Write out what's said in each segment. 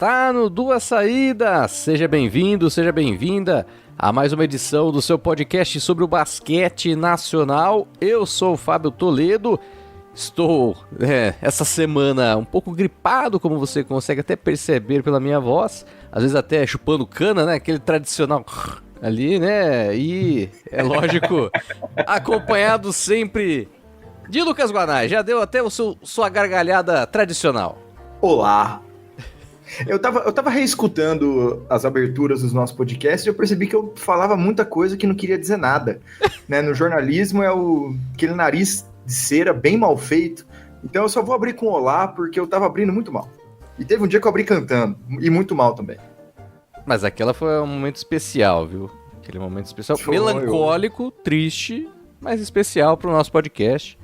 está no Duas Saídas. Seja bem-vindo, seja bem-vinda a mais uma edição do seu podcast sobre o basquete nacional. Eu sou o Fábio Toledo. Estou, essa semana, um pouco gripado, como você consegue até perceber pela minha voz. Às vezes até chupando cana, né? Aquele tradicional ali, né? E, é lógico, acompanhado sempre de Lucas Guanais. Já deu até sua gargalhada tradicional. Olá! Eu tava reescutando as aberturas dos nossos podcasts e eu percebi que eu falava muita coisa que não queria dizer nada. Né? No jornalismo é aquele nariz de cera bem mal feito. Então eu só vou abrir com olá porque eu tava abrindo muito mal. E teve um dia que eu abri cantando, e muito mal também. Mas aquela foi um momento especial, viu? Aquele momento especial, melancólico, triste, mas especial pro nosso podcast.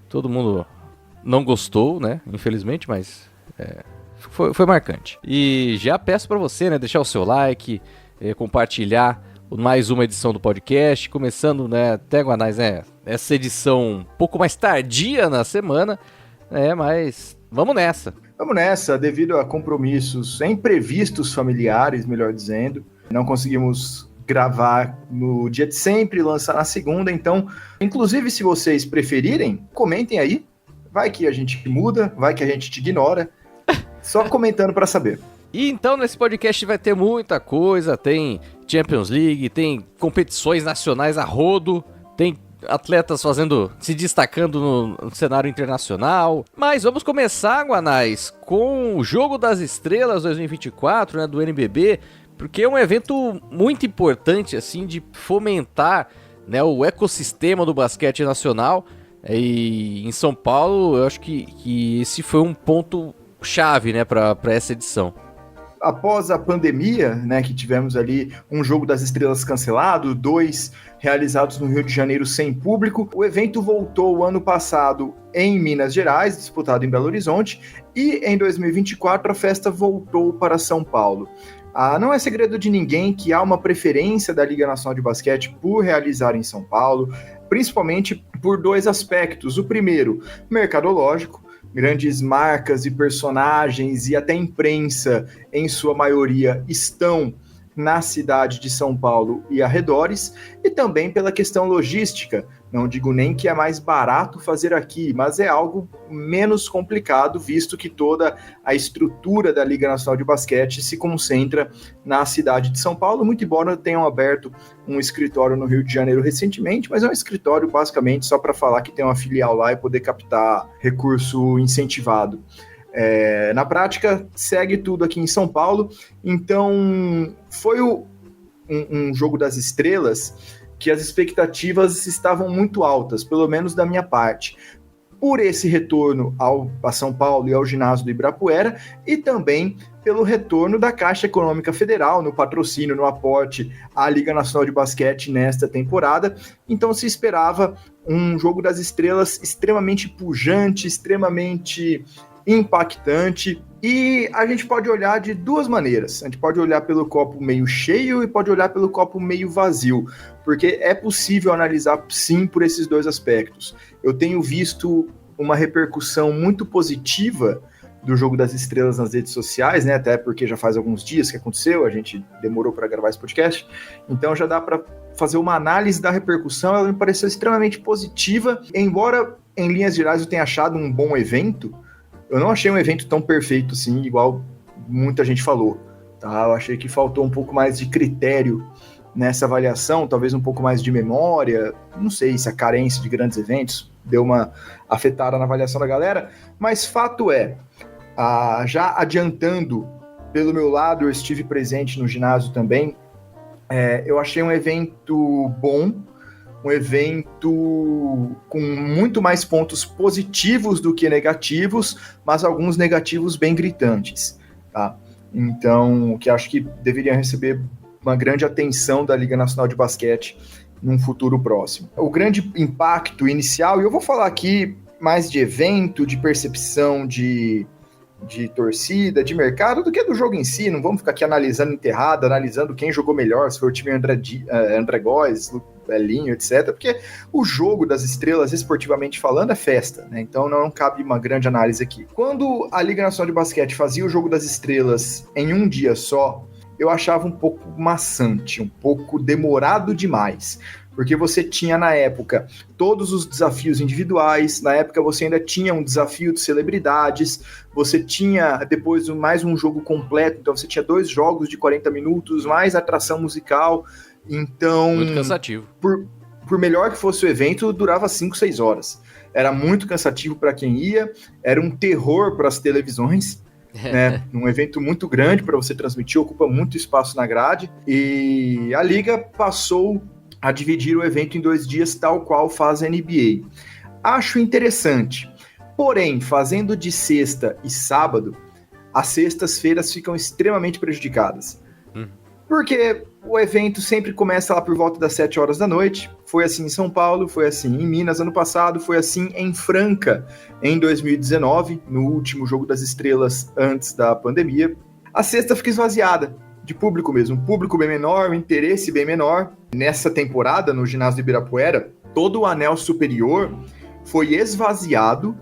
Todo mundo não gostou, né? Infelizmente, mas foi marcante. E já peço pra você, né? Deixar o seu like, compartilhar mais uma edição do podcast, começando, né? Até, Guanais, né? Essa edição um pouco mais tardia na semana, mas vamos nessa. Vamos nessa, devido a compromissos imprevistos familiares, melhor dizendo. Não conseguimos gravar no dia de sempre, lançar na segunda, então, inclusive, se vocês preferirem, comentem aí. Vai que a gente muda, vai que a gente te ignora. Só comentando para saber. E então, nesse podcast vai ter muita coisa, tem Champions League, tem competições nacionais a rodo, tem atletas se destacando no cenário internacional. Mas vamos começar, Guanais, com o Jogo das Estrelas 2024, né, do NBB, porque é um evento muito importante, assim, de fomentar, né, o ecossistema do basquete nacional. E em São Paulo, eu acho que esse foi um ponto chave, né, para essa edição. Após a pandemia, né, que tivemos ali um Jogo das Estrelas cancelado, 2 realizados no Rio de Janeiro sem público, o evento voltou ano passado em Minas Gerais, disputado em Belo Horizonte, e em 2024 a festa voltou para São Paulo. Não é segredo de ninguém que há uma preferência da Liga Nacional de Basquete por realizar em São Paulo, principalmente por 2 aspectos. O primeiro, mercadológico. Grandes marcas e personagens e até imprensa, em sua maioria, estão na cidade de São Paulo e arredores, e também pela questão logística. Não digo nem que é mais barato fazer aqui, mas é algo menos complicado, visto que toda a estrutura da Liga Nacional de Basquete se concentra na cidade de São Paulo, muito embora tenham aberto um escritório no Rio de Janeiro recentemente, mas é um escritório basicamente só para falar que tem uma filial lá e poder captar recurso incentivado. Na prática, segue tudo aqui em São Paulo, então foi um Jogo das Estrelas que as expectativas estavam muito altas, pelo menos da minha parte, por esse retorno a São Paulo e ao ginásio do Ibirapuera, e também pelo retorno da Caixa Econômica Federal, no patrocínio, no aporte à Liga Nacional de Basquete nesta temporada. Então se esperava um Jogo das Estrelas extremamente pujante, extremamente impactante, e a gente pode olhar de 2 maneiras. A gente pode olhar pelo copo meio cheio e pode olhar pelo copo meio vazio, porque é possível analisar sim por esses 2 aspectos. Eu tenho visto uma repercussão muito positiva do Jogo das Estrelas nas redes sociais, né? Até porque já faz alguns dias que aconteceu, a gente demorou para gravar esse podcast, então já dá para fazer uma análise da repercussão. Ela me pareceu extremamente positiva, embora em linhas gerais eu tenha achado um bom evento. Eu não achei um evento tão perfeito assim, igual muita gente falou, tá? Eu achei que faltou um pouco mais de critério nessa avaliação, talvez um pouco mais de memória, não sei se a carência de grandes eventos deu uma afetada na avaliação da galera, mas fato é, já adiantando, pelo meu lado, eu estive presente no ginásio também, eu achei um evento bom, um evento com muito mais pontos positivos do que negativos, mas alguns negativos bem gritantes, tá? Então, que acho que deveria receber uma grande atenção da Liga Nacional de Basquete num futuro próximo. O grande impacto inicial, e eu vou falar aqui mais de evento, de percepção de torcida, de mercado, do que do jogo em si. Não vamos ficar aqui analisando enterrada, analisando quem jogou melhor, se foi o time André Góes, velhinho, etc. Porque o jogo das estrelas, esportivamente falando, é festa, né? Então não cabe uma grande análise aqui. Quando a Liga Nacional de Basquete fazia o jogo das estrelas em um dia só, eu achava um pouco maçante, um pouco demorado demais. Porque você tinha, na época, todos os desafios individuais, na época você ainda tinha um desafio de celebridades, você tinha depois mais um jogo completo, então você tinha 2 jogos de 40 minutos, mais atração musical, então... Muito cansativo. Por melhor que fosse o evento, durava 5, 6 horas. Era muito cansativo para quem ia, era um terror para as televisões, né? Um evento muito grande para você transmitir, ocupa muito espaço na grade, e a Liga passou a dividir o evento em 2 dias, tal qual faz a NBA. Acho interessante. Porém, fazendo de sexta e sábado, as sextas-feiras ficam extremamente prejudicadas. Porque o evento sempre começa lá por volta das 7 horas da noite. Foi assim em São Paulo, foi assim em Minas ano passado, foi assim em Franca em 2019, no último Jogo das Estrelas antes da pandemia. A sexta fica esvaziada de público mesmo, um público bem menor, um interesse bem menor. Nessa temporada, no ginásio de Ibirapuera, todo o anel superior foi esvaziado,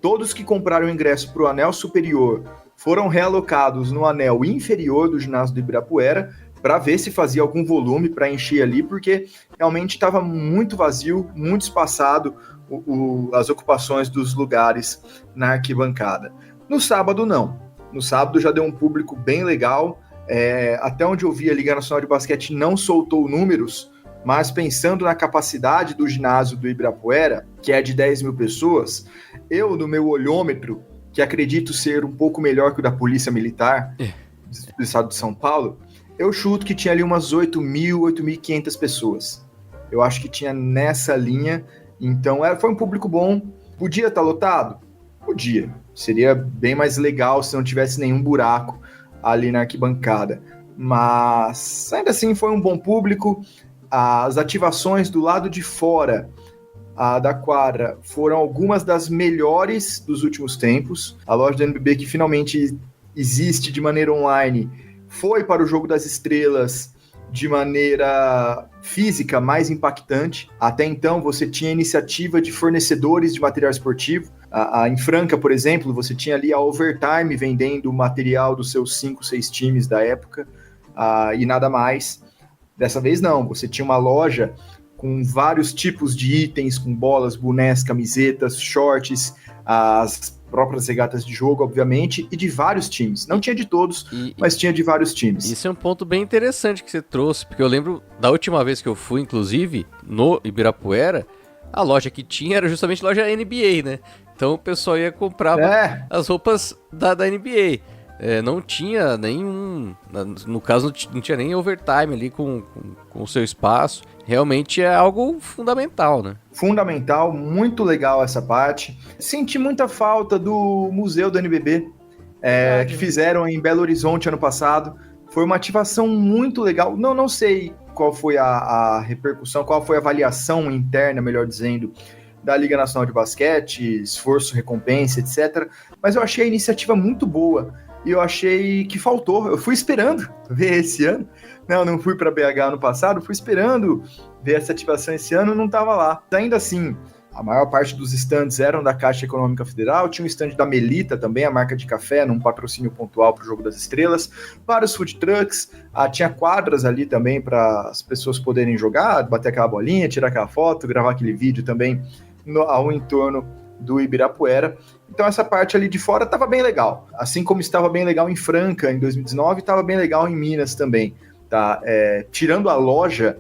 todos que compraram ingresso para o anel superior foram realocados no anel inferior do ginásio de Ibirapuera, para ver se fazia algum volume para encher ali, porque realmente estava muito vazio, muito espaçado as ocupações dos lugares na arquibancada. No sábado, não. No sábado já deu um público bem legal. Até onde eu vi, a Liga Nacional de Basquete não soltou números, mas pensando na capacidade do ginásio do Ibirapuera, que é de 10 mil pessoas, eu, no meu olhômetro, que acredito ser um pouco melhor que o da Polícia Militar do estado de São Paulo, eu chuto que tinha ali umas 8.000, 8.500 pessoas. Eu acho que tinha nessa linha, então foi um público bom. Podia estar lotado? Podia. Seria bem mais legal se não tivesse nenhum buraco ali na arquibancada, mas ainda assim foi um bom público. As ativações do lado de fora da quadra foram algumas das melhores dos últimos tempos. A loja da NBB, que finalmente existe de maneira online, foi para o Jogo das Estrelas de maneira física mais impactante. Até então você tinha iniciativa de fornecedores de material esportivo. Em Franca, por exemplo, você tinha ali a Overtime vendendo material dos seus 5, 6 times da época, e nada mais. Dessa vez não, você tinha uma loja com vários tipos de itens, com bolas, bonés, camisetas, shorts, as próprias regatas de jogo, obviamente, e de vários times. Não tinha de todos, mas tinha de vários times. Isso é um ponto bem interessante que você trouxe, porque eu lembro da última vez que eu fui, inclusive, no Ibirapuera, a loja que tinha era justamente a loja NBA, né? Então o pessoal ia comprar as roupas da NBA. Não tinha nenhum... No caso, não tinha nem overtime ali com o seu espaço. Realmente é algo fundamental, né? Fundamental, muito legal essa parte. Senti muita falta do Museu do NBB, que fizeram em Belo Horizonte ano passado. Foi uma ativação muito legal. Não sei qual foi a repercussão, qual foi a avaliação interna, melhor dizendo, da Liga Nacional de Basquete, esforço, recompensa, etc. Mas eu achei a iniciativa muito boa. E eu achei que faltou. Eu fui esperando ver esse ano. Não fui para BH ano passado, fui esperando ver essa ativação esse ano, não estava lá. Ainda assim, a maior parte dos stands eram da Caixa Econômica Federal, tinha um stand da Melita também, a marca de café, num patrocínio pontual para o Jogo das Estrelas, vários food trucks, tinha quadras ali também para as pessoas poderem jogar, bater aquela bolinha, tirar aquela foto, gravar aquele vídeo também ao entorno do Ibirapuera. Então essa parte ali de fora estava bem legal, assim como estava bem legal em Franca em 2019, estava bem legal em Minas também, tá? Tirando a loja,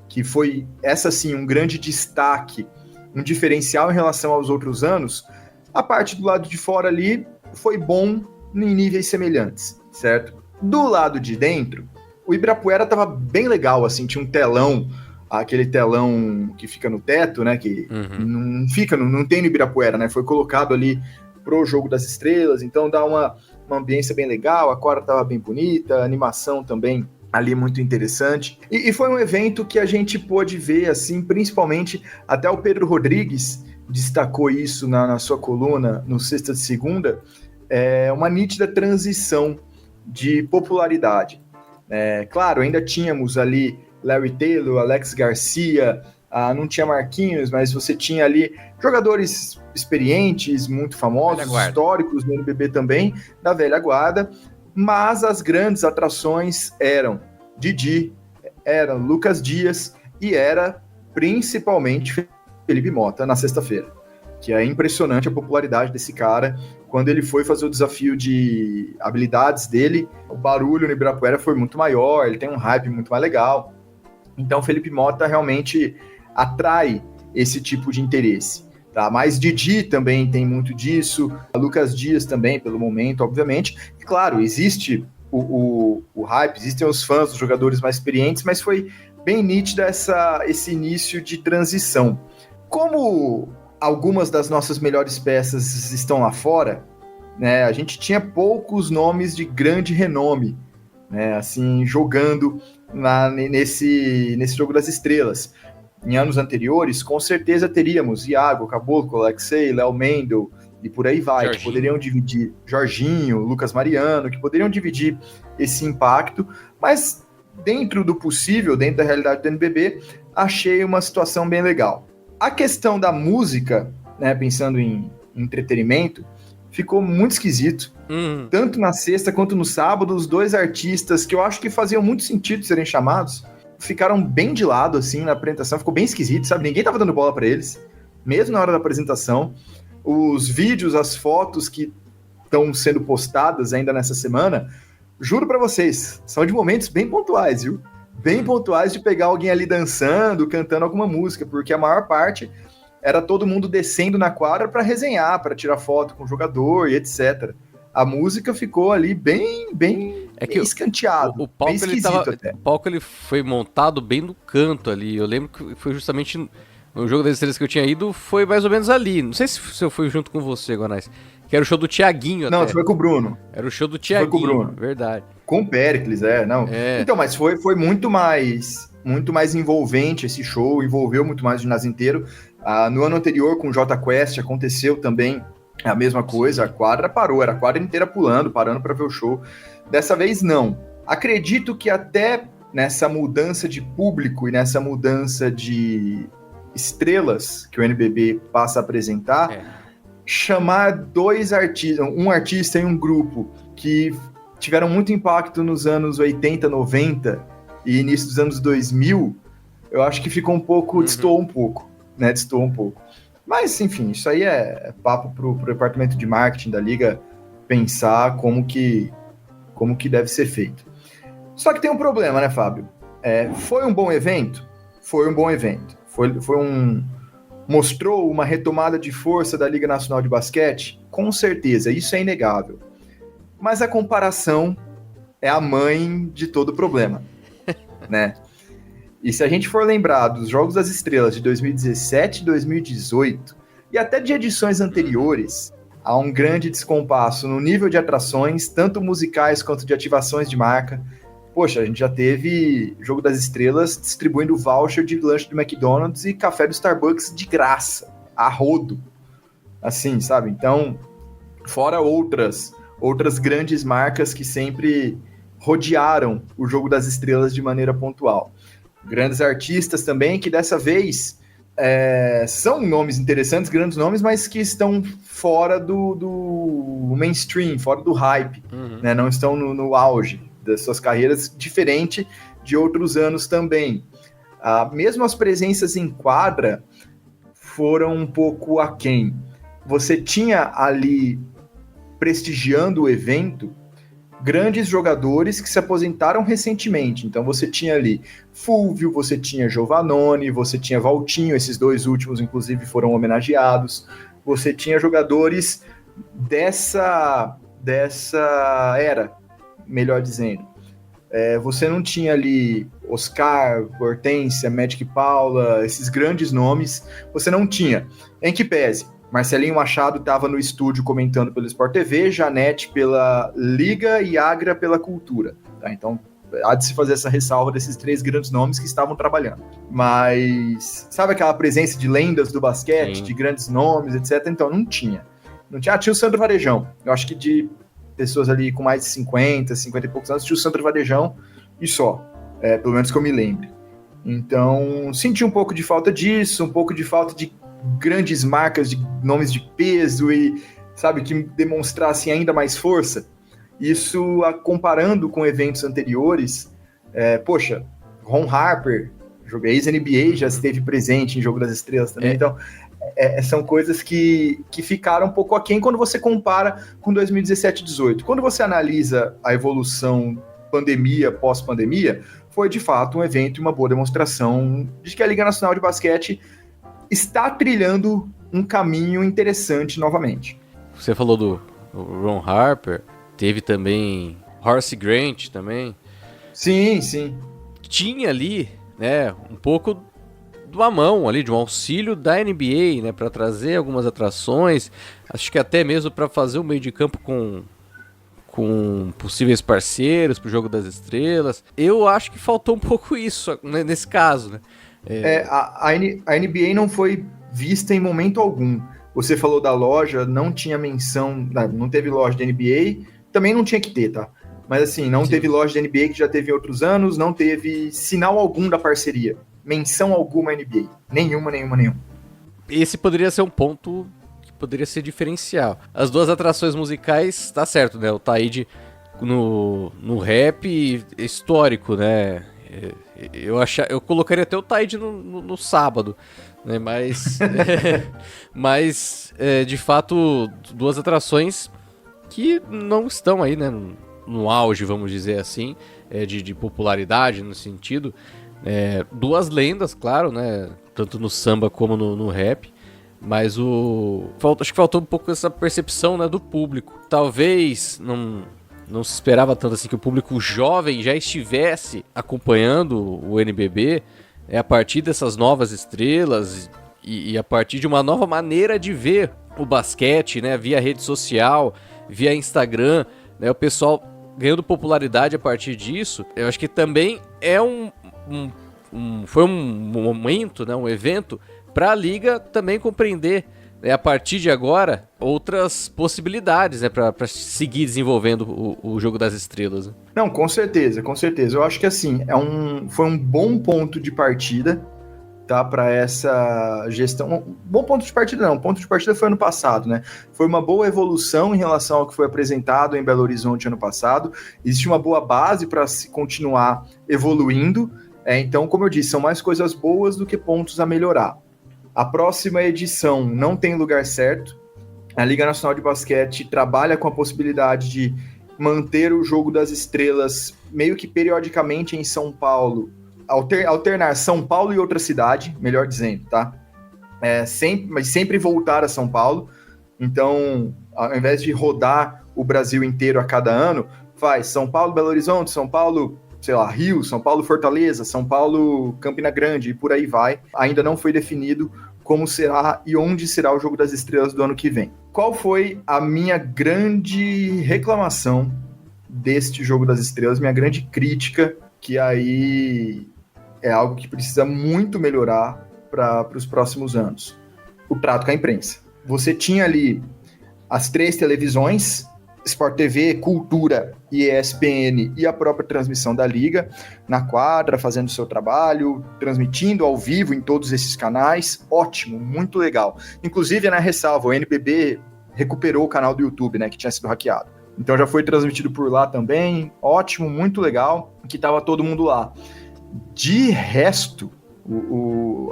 que foi essa sim um grande destaque, um diferencial em relação aos outros anos, a parte do lado de fora ali foi bom em níveis semelhantes, certo? Do lado de dentro, o Ibirapuera estava bem legal, assim, tinha um telão, aquele telão que fica no teto, né, que não tem no Ibirapuera, né, foi colocado ali pro Jogo das Estrelas, então dá uma ambiência bem legal, a quadra estava bem bonita, a animação também ali muito interessante, e foi um evento que a gente pôde ver, assim, principalmente, até o Pedro Rodrigues destacou isso na sua coluna no Sexta de Segunda, uma nítida transição de popularidade. Claro, ainda tínhamos ali Larry Taylor, Alex Garcia, não tinha Marquinhos, mas você tinha ali jogadores experientes, muito famosos, históricos no NBB também, da velha guarda, mas as grandes atrações eram Didi, era Lucas Dias e era principalmente Felipe Mota na sexta-feira, que é impressionante a popularidade desse cara. Quando ele foi fazer o desafio de habilidades dele, o barulho no Ibirapuera foi muito maior, ele tem um hype muito mais legal. Então Felipe Mota realmente atrai esse tipo de interesse. Tá? Mas Didi também tem muito disso, Lucas Dias também, pelo momento, obviamente. E, claro, existe o hype, existem os fãs, os jogadores mais experientes, mas foi bem nítido esse início de transição. Como algumas das nossas melhores peças estão lá fora, né, a gente tinha poucos nomes de grande renome, né, assim, jogando nesse jogo das estrelas. Em anos anteriores, com certeza teríamos Iago, Caboclo, Alexei, Léo Mendel e por aí vai, que poderiam dividir, Jorginho, Lucas Mariano, que poderiam dividir esse impacto, mas dentro do possível, dentro da realidade do NBB, achei uma situação bem legal. A questão da música, né, pensando em entretenimento, ficou muito esquisito. Tanto na sexta quanto no sábado, os dois artistas que eu acho que faziam muito sentido serem chamados, ficaram bem de lado, assim, na apresentação. Ficou bem esquisito, sabe? Ninguém tava dando bola pra eles, mesmo na hora da apresentação. Os vídeos, as fotos que estão sendo postadas ainda nessa semana, juro pra vocês, são de momentos bem pontuais, viu? Bem pontuais de pegar alguém ali dançando, cantando alguma música, porque a maior parte era todo mundo descendo na quadra para resenhar, para tirar foto com o jogador e etc. A música ficou ali bem escanteado. O palco ele foi montado bem no canto ali. Eu lembro que foi justamente no jogo das estrelas que eu tinha ido, foi mais ou menos ali. Não sei se eu fui junto com você, Gonais. Que era o show do Thiaguinho até. Não, foi com o Bruno. Era o show do Thiaguinho, foi com o Bruno. Verdade. Com o Péricles, não. É. Então, mas foi muito mais envolvente esse show, envolveu muito mais o ginásio inteiro. No ano anterior, com o Jota Quest, aconteceu também a mesma coisa. A quadra parou, era a quadra inteira pulando, parando para ver o show. Dessa vez, não. Acredito que até nessa mudança de público e nessa mudança de estrelas que o NBB passa a apresentar, chamar dois artistas, um artista e um grupo que tiveram muito impacto nos anos 80, 90 e início dos anos 2000, eu acho que ficou um pouco, destoou um pouco. Mas, enfim, isso aí é papo pro departamento de marketing da Liga pensar como que deve ser feito. Só que tem um problema, né, Fábio? Foi um bom evento? Foi um bom evento. Mostrou uma retomada de força da Liga Nacional de Basquete? Com certeza, isso é inegável. Mas a comparação é a mãe de todo problema, né? E se a gente for lembrar dos Jogos das Estrelas de 2017 e 2018, e até de edições anteriores, há um grande descompasso no nível de atrações, tanto musicais quanto de ativações de marca. Poxa, a gente já teve Jogo das Estrelas distribuindo voucher de lanche do McDonald's e café do Starbucks de graça, a rodo. Assim, sabe? Então, fora outras grandes marcas que sempre rodearam o Jogo das Estrelas de maneira pontual. Grandes artistas também, que dessa vez são nomes interessantes, grandes nomes, mas que estão fora do mainstream, fora do hype, né? Não estão no auge das suas carreiras, diferente de outros anos também. Mesmo as presenças em quadra foram um pouco aquém. Você tinha ali, prestigiando o evento, grandes jogadores que se aposentaram recentemente. Então você tinha ali Fulvio, você tinha Giovannone, você tinha Valtinho, esses dois últimos inclusive foram homenageados. Você tinha jogadores dessa era, melhor dizendo. Você não tinha ali Oscar, Hortência, Magic Paula, esses grandes nomes, você não tinha. Em que pese, Marcelinho Machado estava no estúdio comentando pelo Sport TV, Janete pela Liga e Agra pela Cultura. Tá? Então, há de se fazer essa ressalva desses três grandes nomes que estavam trabalhando. Mas, sabe aquela presença de lendas do basquete, de grandes nomes, etc? Então, não tinha. Tinha o Sandro Varejão. Eu acho que de pessoas ali com mais de 50 e poucos anos, tinha o Sandro Varejão e só. Pelo menos que eu me lembre. Então, senti um pouco de falta disso, um pouco de falta de grandes marcas, de nomes de peso e, sabe, que demonstrassem ainda mais força. Isso, comparando com eventos anteriores, poxa, Ron Harper, ex-NBA, já esteve presente em Jogo das Estrelas também, então são coisas que ficaram um pouco aquém quando você compara com 2017 e 2018. Quando você analisa a evolução pandemia, pós-pandemia, foi de fato um evento e uma boa demonstração de que a Liga Nacional de Basquete está trilhando um caminho interessante novamente. Você falou do Ron Harper, teve também Horace Grant também. Sim, sim. Tinha ali, né, um pouco de uma mão ali, de um auxílio da NBA, né, para trazer algumas atrações, acho que até mesmo para fazer o meio de campo com possíveis parceiros pro Jogo das Estrelas. Eu acho que faltou um pouco isso, né, nesse caso, né. A NBA não foi vista em momento algum. Você falou da loja, não tinha menção, não teve loja de NBA, também não tinha que ter, tá? Mas assim, não teve loja de NBA que já teve em outros anos, não teve sinal algum da parceria. Menção alguma NBA. Nenhuma. Esse poderia ser um ponto que poderia ser diferencial. As duas atrações musicais, tá certo, né? O Taíde no rap histórico, né? Eu colocaria até o Taíde no sábado, né? Mas de fato, duas atrações que não estão aí, né? No auge, vamos dizer assim, de popularidade no sentido. Duas lendas, claro, né? Tanto no samba como no rap. Mas acho que faltou um pouco essa percepção, né, do público. Talvez não se esperava tanto assim que o público jovem já estivesse acompanhando o NBB a partir dessas novas estrelas e a partir de uma nova maneira de ver o basquete, né, via rede social, via Instagram, né, o pessoal ganhando popularidade a partir disso. Eu acho que também foi um momento, né, um evento para a Liga também compreender, né, a partir de agora, outras possibilidades, né, para seguir desenvolvendo o Jogo das Estrelas. Né? Não, com certeza. Eu acho que assim, foi um bom ponto de partida, tá, para essa gestão. Um bom ponto de partida não, ponto de partida foi ano passado, né? Foi uma boa evolução em relação ao que foi apresentado em Belo Horizonte ano passado. Existe uma boa base para se continuar evoluindo. Então, como eu disse, são mais coisas boas do que pontos a melhorar. A próxima edição não tem lugar certo. A Liga Nacional de Basquete trabalha com a possibilidade de manter o Jogo das Estrelas meio que periodicamente em São Paulo, alternar São Paulo e outra cidade, melhor dizendo, tá? Mas sempre voltar a São Paulo. Então, ao invés de rodar o Brasil inteiro a cada ano, faz São Paulo, Belo Horizonte, São Paulo, sei lá, Rio, São Paulo, Fortaleza, São Paulo, Campina Grande e por aí vai. Ainda não foi definido como será e onde será o Jogo das Estrelas do ano que vem. Qual foi a minha grande reclamação deste Jogo das Estrelas, minha grande crítica, que aí é algo que precisa muito melhorar para os próximos anos? O trato com a imprensa. Você tinha ali as 3 televisões, Sport TV, Cultura e ESPN, e a própria transmissão da Liga, na quadra, fazendo o seu trabalho, transmitindo ao vivo em todos esses canais. Ótimo, muito legal. Inclusive, na ressalva, o NBB recuperou o canal do YouTube, né, que tinha sido hackeado. Então já foi transmitido por lá também. Ótimo, muito legal, que estava todo mundo lá. De resto,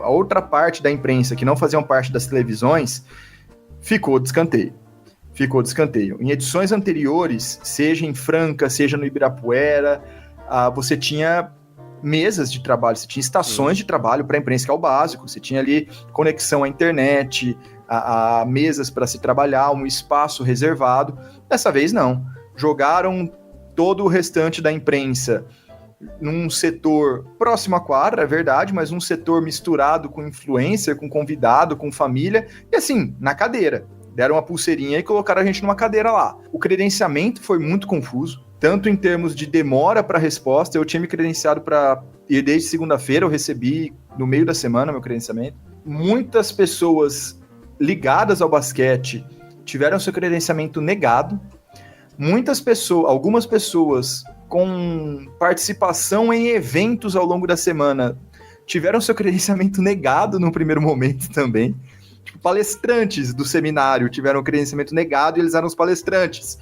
a outra parte da imprensa, que não faziam parte das televisões, ficou de escanteio. Em edições anteriores, seja em Franca, seja no Ibirapuera, você tinha mesas de trabalho, você tinha estações de trabalho para a imprensa, que é o básico. Você tinha ali conexão à internet, mesas para se trabalhar, um espaço reservado. Dessa vez, não. Jogaram todo o restante da imprensa num setor próximo à quadra, é verdade, mas um setor misturado com influencer, com convidado, com família, e assim, na cadeira. Deram uma pulseirinha e colocaram a gente numa cadeira lá. O credenciamento foi muito confuso, tanto em termos de demora para resposta. Eu tinha me credenciado para ir desde segunda-feira, eu recebi no meio da semana meu credenciamento. Muitas pessoas ligadas ao basquete tiveram seu credenciamento negado. Algumas pessoas com participação em eventos ao longo da semana tiveram seu credenciamento negado no primeiro momento também. Tipo, palestrantes do seminário tiveram o credenciamento negado e eles eram os palestrantes.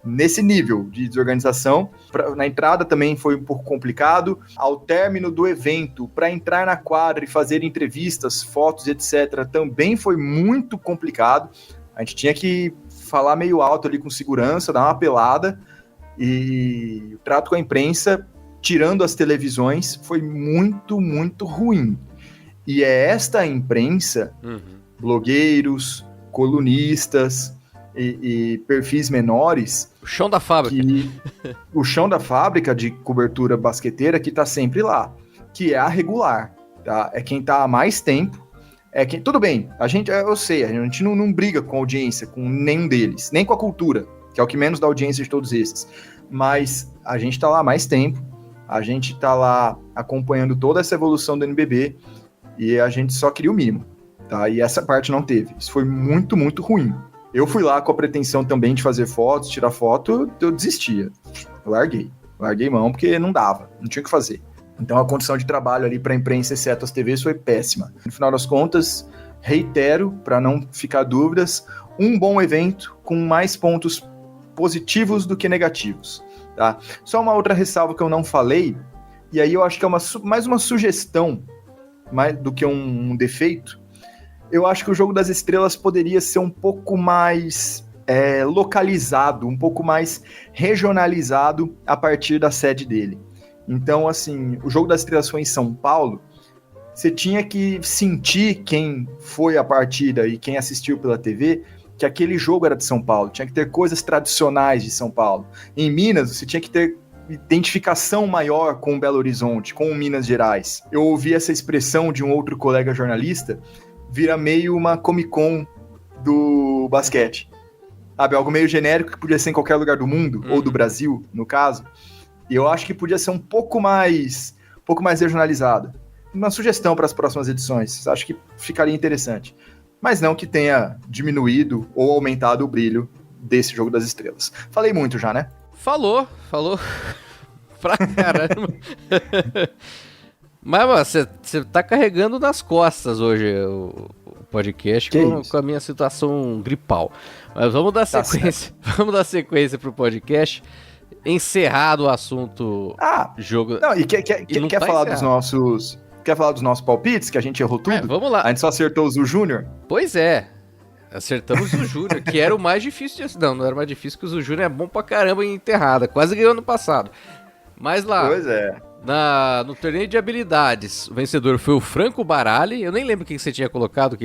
Nesse nível de desorganização, na entrada também foi um pouco complicado. Ao término do evento, para entrar na quadra e fazer entrevistas, fotos, etc., também foi muito complicado. A gente tinha que falar meio alto ali com segurança, dar uma apelada, e o trato com a imprensa, tirando as televisões, foi muito, muito ruim. E é esta imprensa, blogueiros, colunistas e perfis menores... O chão da fábrica. O chão da fábrica de cobertura basqueteira que tá sempre lá, que é a regular, tá? É quem tá há mais tempo, tudo bem, eu sei, a gente não briga com a audiência, com nenhum deles, nem com a cultura, que é o que menos dá audiência de todos esses, mas a gente tá lá há mais tempo, a gente tá lá acompanhando toda essa evolução do NBB, e a gente só queria o mínimo, tá? E essa parte não teve, isso foi muito, muito ruim. Eu fui lá com a pretensão também de fazer fotos, tirar foto, eu desistia. Eu larguei mão porque não dava, não tinha o que fazer. Então a condição de trabalho ali para a imprensa, exceto as TVs, foi péssima. No final das contas, reitero, para não ficar dúvidas, um bom evento com mais pontos positivos do que negativos. Tá? Só uma outra ressalva que eu não falei, e aí eu acho que é mais uma sugestão mais do que um defeito. Eu acho que o Jogo das Estrelas poderia ser um pouco mais localizado, um pouco mais regionalizado a partir da sede dele. Então, assim, o Jogo das Estrelas foi em São Paulo, você tinha que sentir, quem foi à partida e quem assistiu pela TV, que aquele jogo era de São Paulo, tinha que ter coisas tradicionais de São Paulo. Em Minas, você tinha que ter identificação maior com Belo Horizonte, com Minas Gerais. Eu ouvi essa expressão de um outro colega jornalista, vira meio uma Comic Con do basquete. Sabe, algo meio genérico que podia ser em qualquer lugar do mundo, ou do Brasil, no caso. E eu acho que podia ser um pouco mais regionalizado. Uma sugestão para as próximas edições. Acho que ficaria interessante. Mas não que tenha diminuído ou aumentado o brilho desse Jogo das Estrelas. Falei muito já, né? Falou pra caramba. Mas você tá carregando nas costas hoje o podcast com a minha situação gripal. Mas vamos dar sequência. Vamos dar sequência pro podcast. Encerrado o assunto jogo. Não, quer falar dos nossos. Quer falar dos nossos palpites, que a gente errou tudo? Vamos lá. A gente só acertou o Júnior? Pois é. Acertamos o Júnior, que era o mais difícil de... Não era mais difícil, que o Júnior é bom pra caramba em enterrada. Quase ganhou ano passado. Mas lá... Pois é. No torneio de habilidades, o vencedor foi o Franco Barali. Eu nem lembro quem você tinha colocado.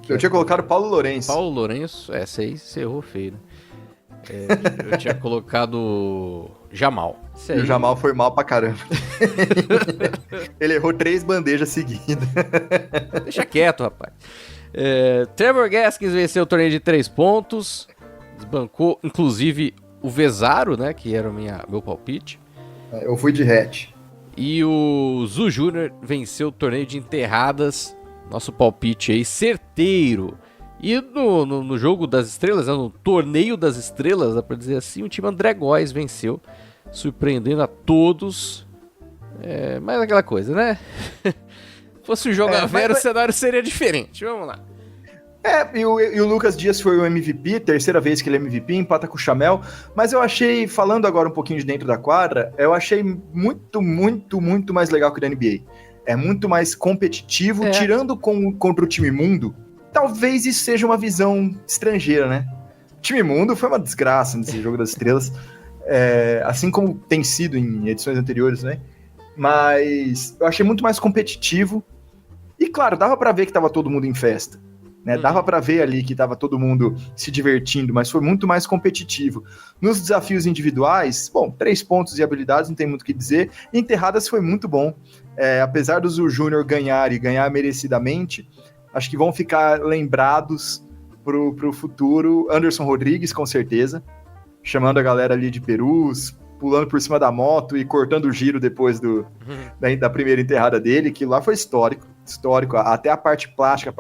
Eu tinha colocado Paulo Lourenço. Paulo Lourenço, essa aí você errou feio, né? Eu tinha colocado Jamal. E o Jamal foi mal pra caramba. Ele errou 3 bandejas seguidas. Deixa quieto, rapaz. Trevor Gaskins venceu o torneio de 3 pontos. Desbancou, inclusive, o Vezaro, né? Que era meu palpite. Eu fui de hatch. E o Zu Júnior venceu o torneio de enterradas. Nosso palpite aí, certeiro. E no jogo das estrelas, no torneio das estrelas, dá pra dizer assim, o time André Góes venceu, surpreendendo a todos. Mas aquela coisa, né? Se fosse um jogo a Vera, o cenário seria diferente. Vamos lá. E o Lucas Dias foi o MVP, terceira vez que ele é MVP, empata com o Chamel, mas eu achei, falando agora um pouquinho de dentro da quadra, eu achei muito, muito, muito mais legal que o da NBA. É muito mais competitivo, tirando contra o time mundo. Talvez isso seja uma visão estrangeira, né? O time mundo foi uma desgraça nesse Jogo das Estrelas, assim como tem sido em edições anteriores, né? Mas eu achei muito mais competitivo e, claro, dava pra ver que tava todo mundo em festa. Né? Dava pra ver ali que tava todo mundo se divertindo, mas foi muito mais competitivo. Nos desafios individuais, 3 pontos e habilidades, não tem muito o que dizer. Enterradas foi muito bom. Apesar do Zu Júnior ganhar e ganhar merecidamente, acho que vão ficar lembrados pro futuro. Anderson Rodrigues, com certeza, chamando a galera ali de perus, pulando por cima da moto e cortando o giro depois da primeira enterrada dele, que lá foi histórico. Até a parte plástica,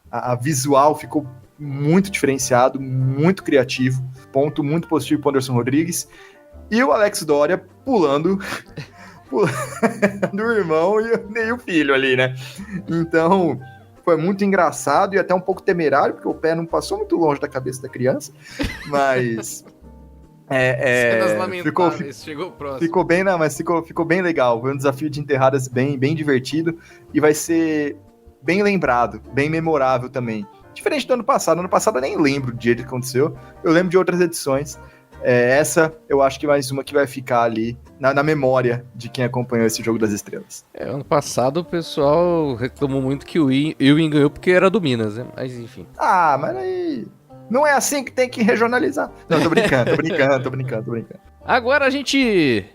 a visual ficou muito diferenciado, muito criativo, ponto muito positivo para o Anderson Rodrigues, e o Alex Doria pulando do irmão e o filho ali, né? Então, foi muito engraçado e até um pouco temerário, porque o pé não passou muito longe da cabeça da criança, mas... Cenas lamentáveis, chegou próximo. Ficou bem, não, mas ficou bem legal. Foi um desafio de enterradas bem divertido e vai ser bem lembrado, bem memorável também. Diferente do ano passado. Ano passado eu nem lembro do dia que aconteceu. Eu lembro de outras edições. Essa eu acho que mais uma que vai ficar ali na memória de quem acompanhou esse Jogo das Estrelas. Ano passado o pessoal reclamou muito que o Ewing ganhou porque era do Minas, né? Mas enfim. Ah, mas aí... Não é assim que tem que regionalizar. Não, tô brincando. Agora a gente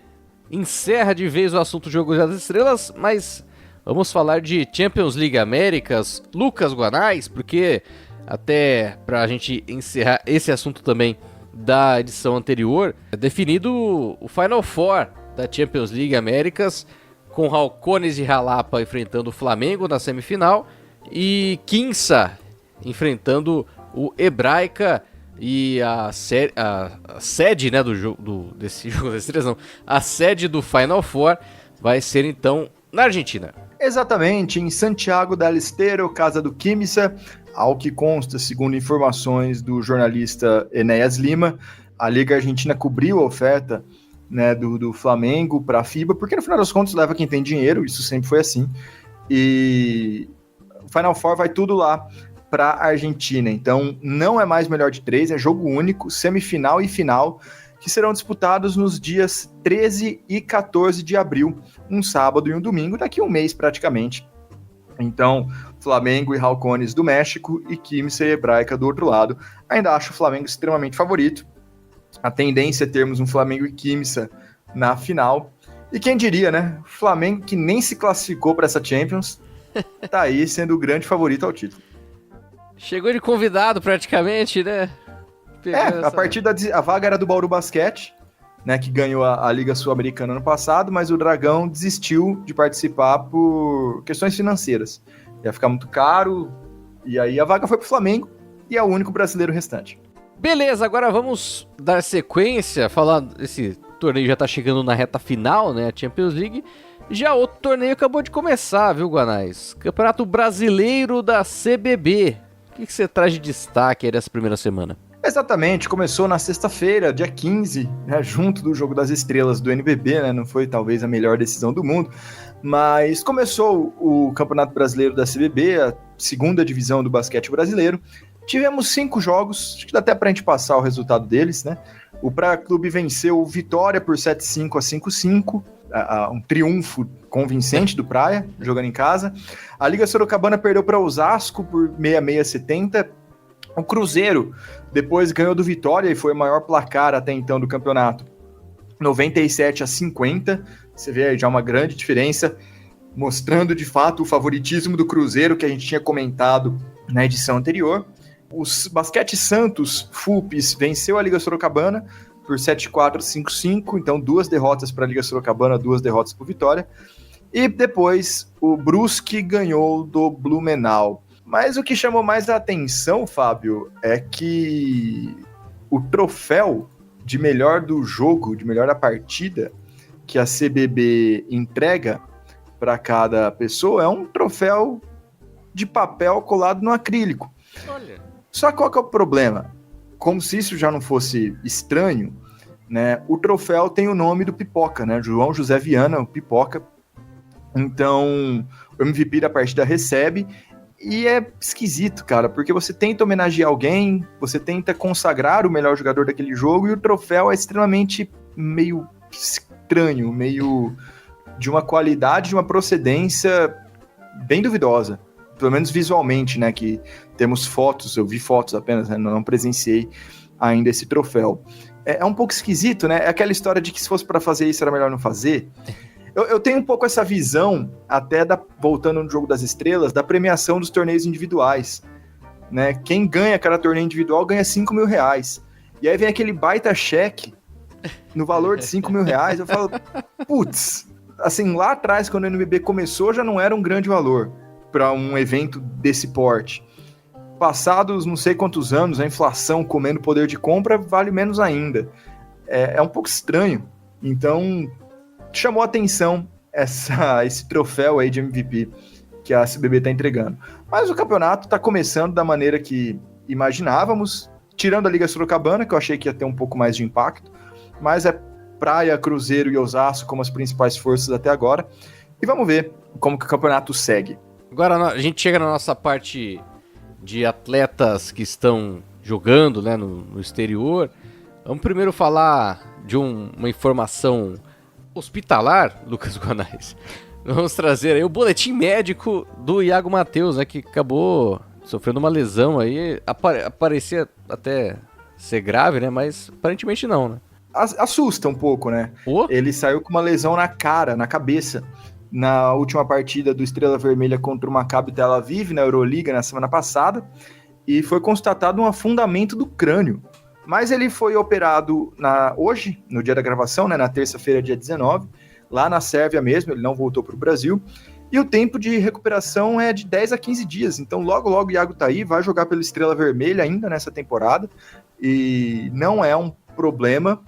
encerra de vez o assunto Jogo das Estrelas, mas vamos falar de Champions League Américas, Lucas Guanais, porque até pra gente encerrar esse assunto também da edição anterior, é definido o Final Four da Champions League Américas, com Halcones e Jalapa enfrentando o Flamengo na semifinal e Quimsa enfrentando o Hebraica e a sede, né, desse Jogo das Estrelas, não, a sede do Final Four vai ser então na Argentina. Exatamente, em Santiago del Estero, casa do Quimsa. Ao que consta, segundo informações do jornalista Enéas Lima, a Liga Argentina cobriu a oferta, né, do Flamengo para a FIBA, porque no final das contas leva quem tem dinheiro, isso sempre foi assim. E o Final Four vai tudo lá para a Argentina. Então não é mais melhor de 3, é jogo único, semifinal e final, que serão disputados nos dias 13 e 14 de abril, um sábado e um domingo, daqui a um mês praticamente. Então, Flamengo e Halcones do México e Quimsa e Hebraica do outro lado. Ainda acho o Flamengo extremamente favorito. A tendência é termos um Flamengo e Quimsa na final. E quem diria, né? O Flamengo, que nem se classificou para essa Champions, tá aí sendo o grande favorito ao título. Chegou de convidado praticamente, né? A vaga era do Bauru Basquete, né, que ganhou a Liga Sul-Americana ano passado, mas o Dragão desistiu de participar por questões financeiras. Ia ficar muito caro, e aí a vaga foi pro Flamengo, e é o único brasileiro restante. Beleza, agora vamos dar sequência, falar, esse torneio já tá chegando na reta final, né, a Champions League. Já outro torneio acabou de começar, viu, Guanais? Campeonato Brasileiro da CBB. O que você traz de destaque aí dessa primeira semana? Exatamente, começou na sexta-feira, dia 15, né, junto do Jogo das Estrelas do NBB, né, não foi talvez a melhor decisão do mundo, mas começou o Campeonato Brasileiro da CBB, a segunda divisão do basquete brasileiro. Tivemos 5 jogos, acho que dá até pra gente passar o resultado deles, né? O Praia Clube venceu o Vitória por 7-5 a 5-5, um triunfo convincente do Praia, jogando em casa. A Liga Sorocabana perdeu para Osasco por 66-70. O Cruzeiro depois ganhou do Vitória e foi o maior placar até então do campeonato, 97-50. Você vê aí já uma grande diferença, mostrando de fato o favoritismo do Cruzeiro que a gente tinha comentado na edição anterior. Os Basquete Santos FUPES venceu a Liga Sorocabana por 7-4, 5-5, então 2 derrotas para a Liga Sorocabana, 2 derrotas para o Vitória. E depois o Brusque ganhou do Blumenau. Mas o que chamou mais a atenção, Fábio, é que o troféu de melhor do jogo, de melhor da partida, que a CBB entrega para cada pessoa, é um troféu de papel colado no acrílico. Olha. Só que qual que é o problema? Como se isso já não fosse estranho, né? O troféu tem o nome do Pipoca, né? João José Viana, o Pipoca. Então, o MVP da partida recebe. E é esquisito, cara, porque você tenta homenagear alguém, você tenta consagrar o melhor jogador daquele jogo, e o troféu é extremamente meio estranho, meio de uma qualidade, de uma procedência bem duvidosa. Pelo menos visualmente, né, que temos fotos, eu vi fotos apenas, né, não presenciei ainda esse troféu. É um pouco esquisito, né, é aquela história de que se fosse para fazer isso era melhor não fazer. Eu tenho um pouco essa visão, até voltando no Jogo das Estrelas, da premiação dos torneios individuais, né, quem ganha cada torneio individual ganha R$5.000, e aí vem aquele baita cheque no valor de R$5.000, eu falo, putz, assim, lá atrás, quando o NBB começou, já não era um grande valor para um evento desse porte. Passados não sei quantos anos, a inflação comendo poder de compra vale menos ainda. É um pouco estranho. Então, chamou a atenção esse troféu aí de MVP que a CBB está entregando. Mas o campeonato está começando da maneira que imaginávamos, tirando a Liga Sorocabana, que eu achei que ia ter um pouco mais de impacto, mas é Praia, Cruzeiro e Osasco como as principais forças até agora. E vamos ver como que o campeonato segue. Agora a gente chega na nossa parte de atletas que estão jogando, né, no exterior. Vamos primeiro falar de uma informação hospitalar, Lucas Guanais. Vamos trazer aí o boletim médico do Iago Matheus, né, que acabou sofrendo uma lesão aí. Parecia até ser grave, né, mas aparentemente não, né? Assusta um pouco, né? Ele saiu com uma lesão na cara, na cabeça, na última partida do Estrela Vermelha contra o Maccabi Tel Aviv, na Euroliga, na semana passada, e foi constatado um afundamento do crânio. Mas ele foi operado hoje, no dia da gravação, né, na terça-feira, dia 19, lá na Sérvia mesmo, ele não voltou para o Brasil, e o tempo de recuperação é de 10 a 15 dias, então logo o Iago tá aí, vai jogar pelo Estrela Vermelha ainda nessa temporada, e não é um problema,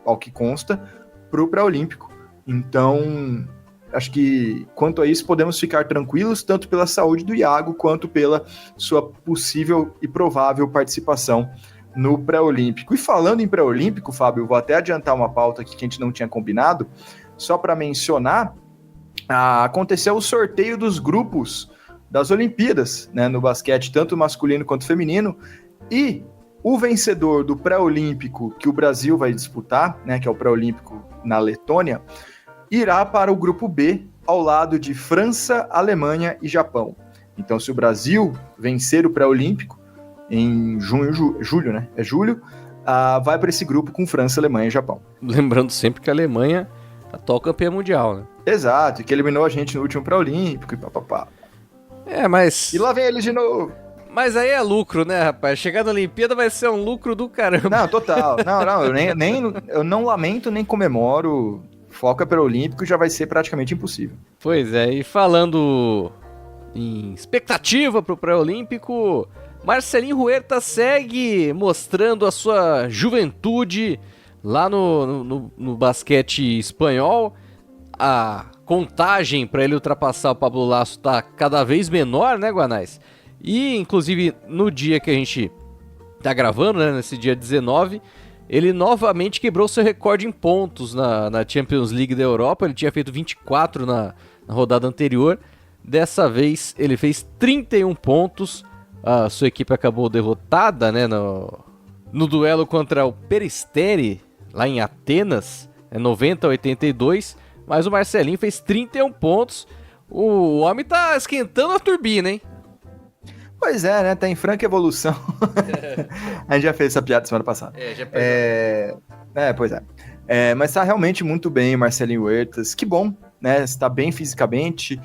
ao que consta, para o pré-olímpico. Então, acho que quanto a isso podemos ficar tranquilos, tanto pela saúde do Iago, quanto pela sua possível e provável participação no pré-olímpico. E falando em pré-olímpico, Fábio, vou até adiantar uma pauta aqui que a gente não tinha combinado, só para mencionar, aconteceu o sorteio dos grupos das Olimpíadas, né, no basquete, tanto masculino quanto feminino, e o vencedor do pré-olímpico que o Brasil vai disputar, né, que é o pré-olímpico na Letônia, irá para o grupo B, ao lado de França, Alemanha e Japão. Então, se o Brasil vencer o pré-olímpico, em julho, né? É julho, vai para esse grupo com França, Alemanha e Japão. Lembrando sempre que a Alemanha é atual campeã mundial, né? Exato, que eliminou a gente no último pré-olímpico e papapá. Mas... E lá vem eles de novo. Mas aí é lucro, né, rapaz? Chegar na Olimpíada vai ser um lucro do caramba. Não, total. Não, eu não lamento nem comemoro. Foca pré-olímpico já vai ser praticamente impossível. Pois é, e falando em expectativa pro pré-olímpico, Marcelinho Huerta segue mostrando a sua juventude lá no basquete espanhol. A contagem para ele ultrapassar o Pablo Lasso tá cada vez menor, né, Guanais? E, inclusive, no dia que a gente tá gravando, né, nesse dia 19, ele novamente quebrou seu recorde em pontos na Champions League da Europa. Ele tinha feito 24 na rodada anterior. Dessa vez, ele fez 31 pontos. A sua equipe acabou derrotada, né, no duelo contra o Peristeri, lá em Atenas, 90-82. Mas o Marcelinho fez 31 pontos. O homem tá esquentando a turbina, hein? Pois é, né? Tá em franca evolução. A gente já fez essa piada semana passada. Pois é. Mas tá realmente muito bem o Marcelinho Huertas. Que bom, né? Está bem fisicamente.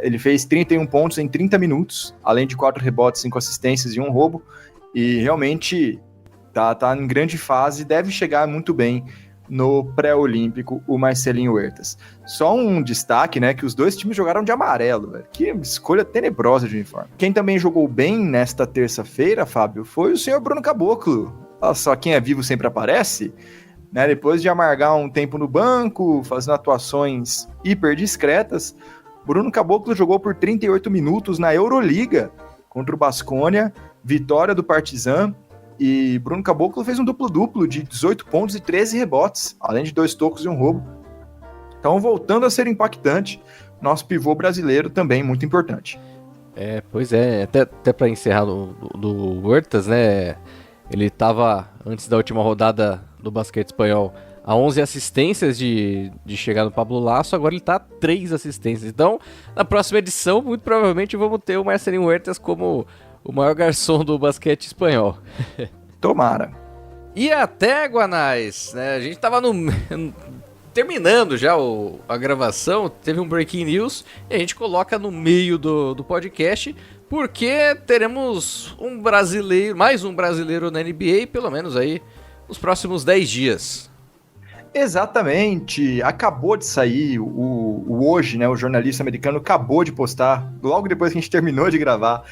Ele fez 31 pontos em 30 minutos, além de 4 rebotes, 5 assistências e 1 roubo. E realmente tá em grande fase, deve chegar muito bem no pré-olímpico, o Marcelinho Huertas. Só um destaque, né, que os dois times jogaram de amarelo, velho. Que escolha tenebrosa de uniforme. Quem também jogou bem nesta terça-feira, Fábio, foi o senhor Bruno Caboclo. Olha só, quem é vivo sempre aparece, né? Depois de amargar um tempo no banco, fazendo atuações hiper discretas, Bruno Caboclo jogou por 38 minutos na Euroliga contra o Baskonia, vitória do Partizan. E Bruno Caboclo fez um duplo-duplo de 18 pontos e 13 rebotes, além de 2 tocos e 1 roubo. Então, voltando a ser impactante, nosso pivô brasileiro também muito importante. Pois é, até para encerrar do Huertas, né? Ele estava, antes da última rodada do basquete espanhol, a 11 assistências de chegar no Pablo Lasso, agora ele está a 3 assistências. Então, na próxima edição, muito provavelmente vamos ter o Marcelinho Huertas como o maior garçom do basquete espanhol. Tomara. E até, Guanais, né, a gente tava terminando já a gravação, teve um breaking news e a gente coloca no meio do podcast, porque teremos mais um brasileiro na NBA, pelo menos aí nos próximos 10 dias. Exatamente, acabou de sair o hoje, né, o jornalista americano acabou de postar, logo depois que a gente terminou de gravar,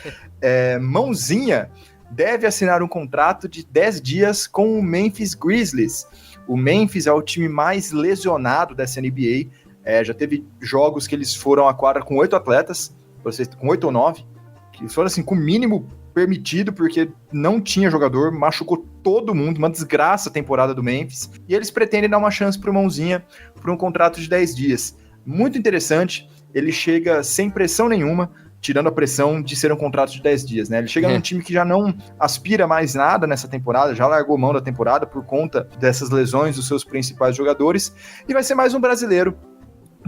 Mãozinha deve assinar um contrato de 10 dias com o Memphis Grizzlies. O Memphis é o time mais lesionado dessa NBA. Já teve jogos que eles foram à quadra com 8 atletas, com 8 ou 9, que foram assim, com o mínimo permitido, porque não tinha jogador, machucou todo mundo, uma desgraça a temporada do Memphis, e eles pretendem dar uma chance pro Mãozinha por um contrato de 10 dias. Muito interessante, ele chega sem pressão nenhuma, tirando a pressão de ser um contrato de 10 dias, né? Ele chega num time que já não aspira mais nada nessa temporada, já largou mão da temporada por conta dessas lesões dos seus principais jogadores, e vai ser mais um brasileiro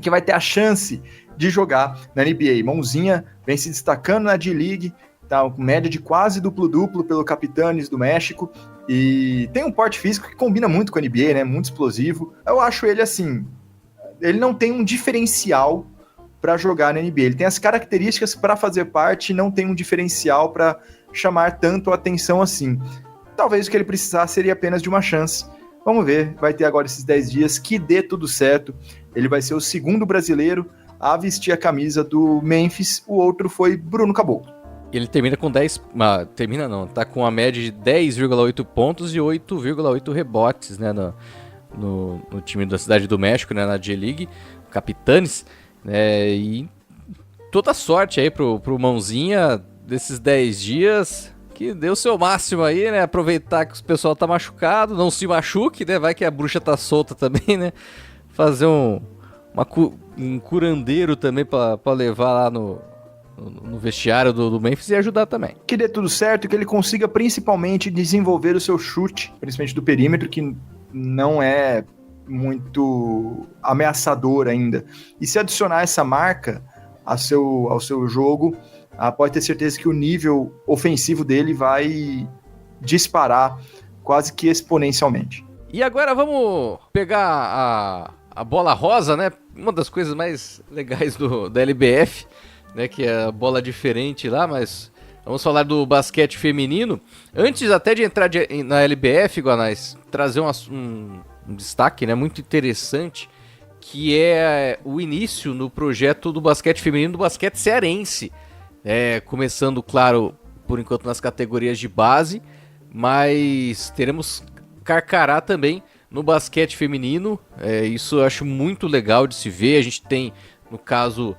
que vai ter a chance de jogar na NBA. Mãozinha vem se destacando na D-League, tá com média de quase duplo-duplo pelo Capitanes do México, e tem um porte físico que combina muito com a NBA, né? Muito explosivo. Eu acho ele assim, ele não tem um diferencial para jogar na NBA. Ele tem as características para fazer parte e não tem um diferencial para chamar tanto a atenção assim. Talvez o que ele precisasse seria apenas de uma chance. Vamos ver, vai ter agora esses 10 dias, que dê tudo certo. Ele vai ser o segundo brasileiro a vestir a camisa do Memphis, o outro foi Bruno Caboclo. Ele termina com 10... termina não, tá com a média de 10,8 pontos e 8,8 rebotes, né, no time da Cidade do México, né, na G-League, Capitanes, né, e toda sorte aí pro Mãozinha desses 10 dias, que dê o seu máximo aí, né, aproveitar que o pessoal tá machucado, não se machuque, né, vai que a bruxa tá solta também, né, fazer um curandeiro também pra levar lá no vestiário do Memphis e ajudar também. Que dê tudo certo, que ele consiga principalmente desenvolver o seu chute, principalmente do perímetro, que não é muito ameaçador ainda. E se adicionar essa marca ao seu jogo, pode ter certeza que o nível ofensivo dele vai disparar quase que exponencialmente. E agora vamos pegar a bola rosa, né? Uma das coisas mais legais da LBF, né, que é a bola diferente lá, mas vamos falar do basquete feminino. Antes até de entrar na LBF, Guanais, trazer um destaque, né, muito interessante, que é o início no projeto do basquete feminino, do basquete cearense. Começando, claro, por enquanto nas categorias de base, mas teremos Carcará também no basquete feminino. Isso eu acho muito legal de se ver. A gente tem, no caso,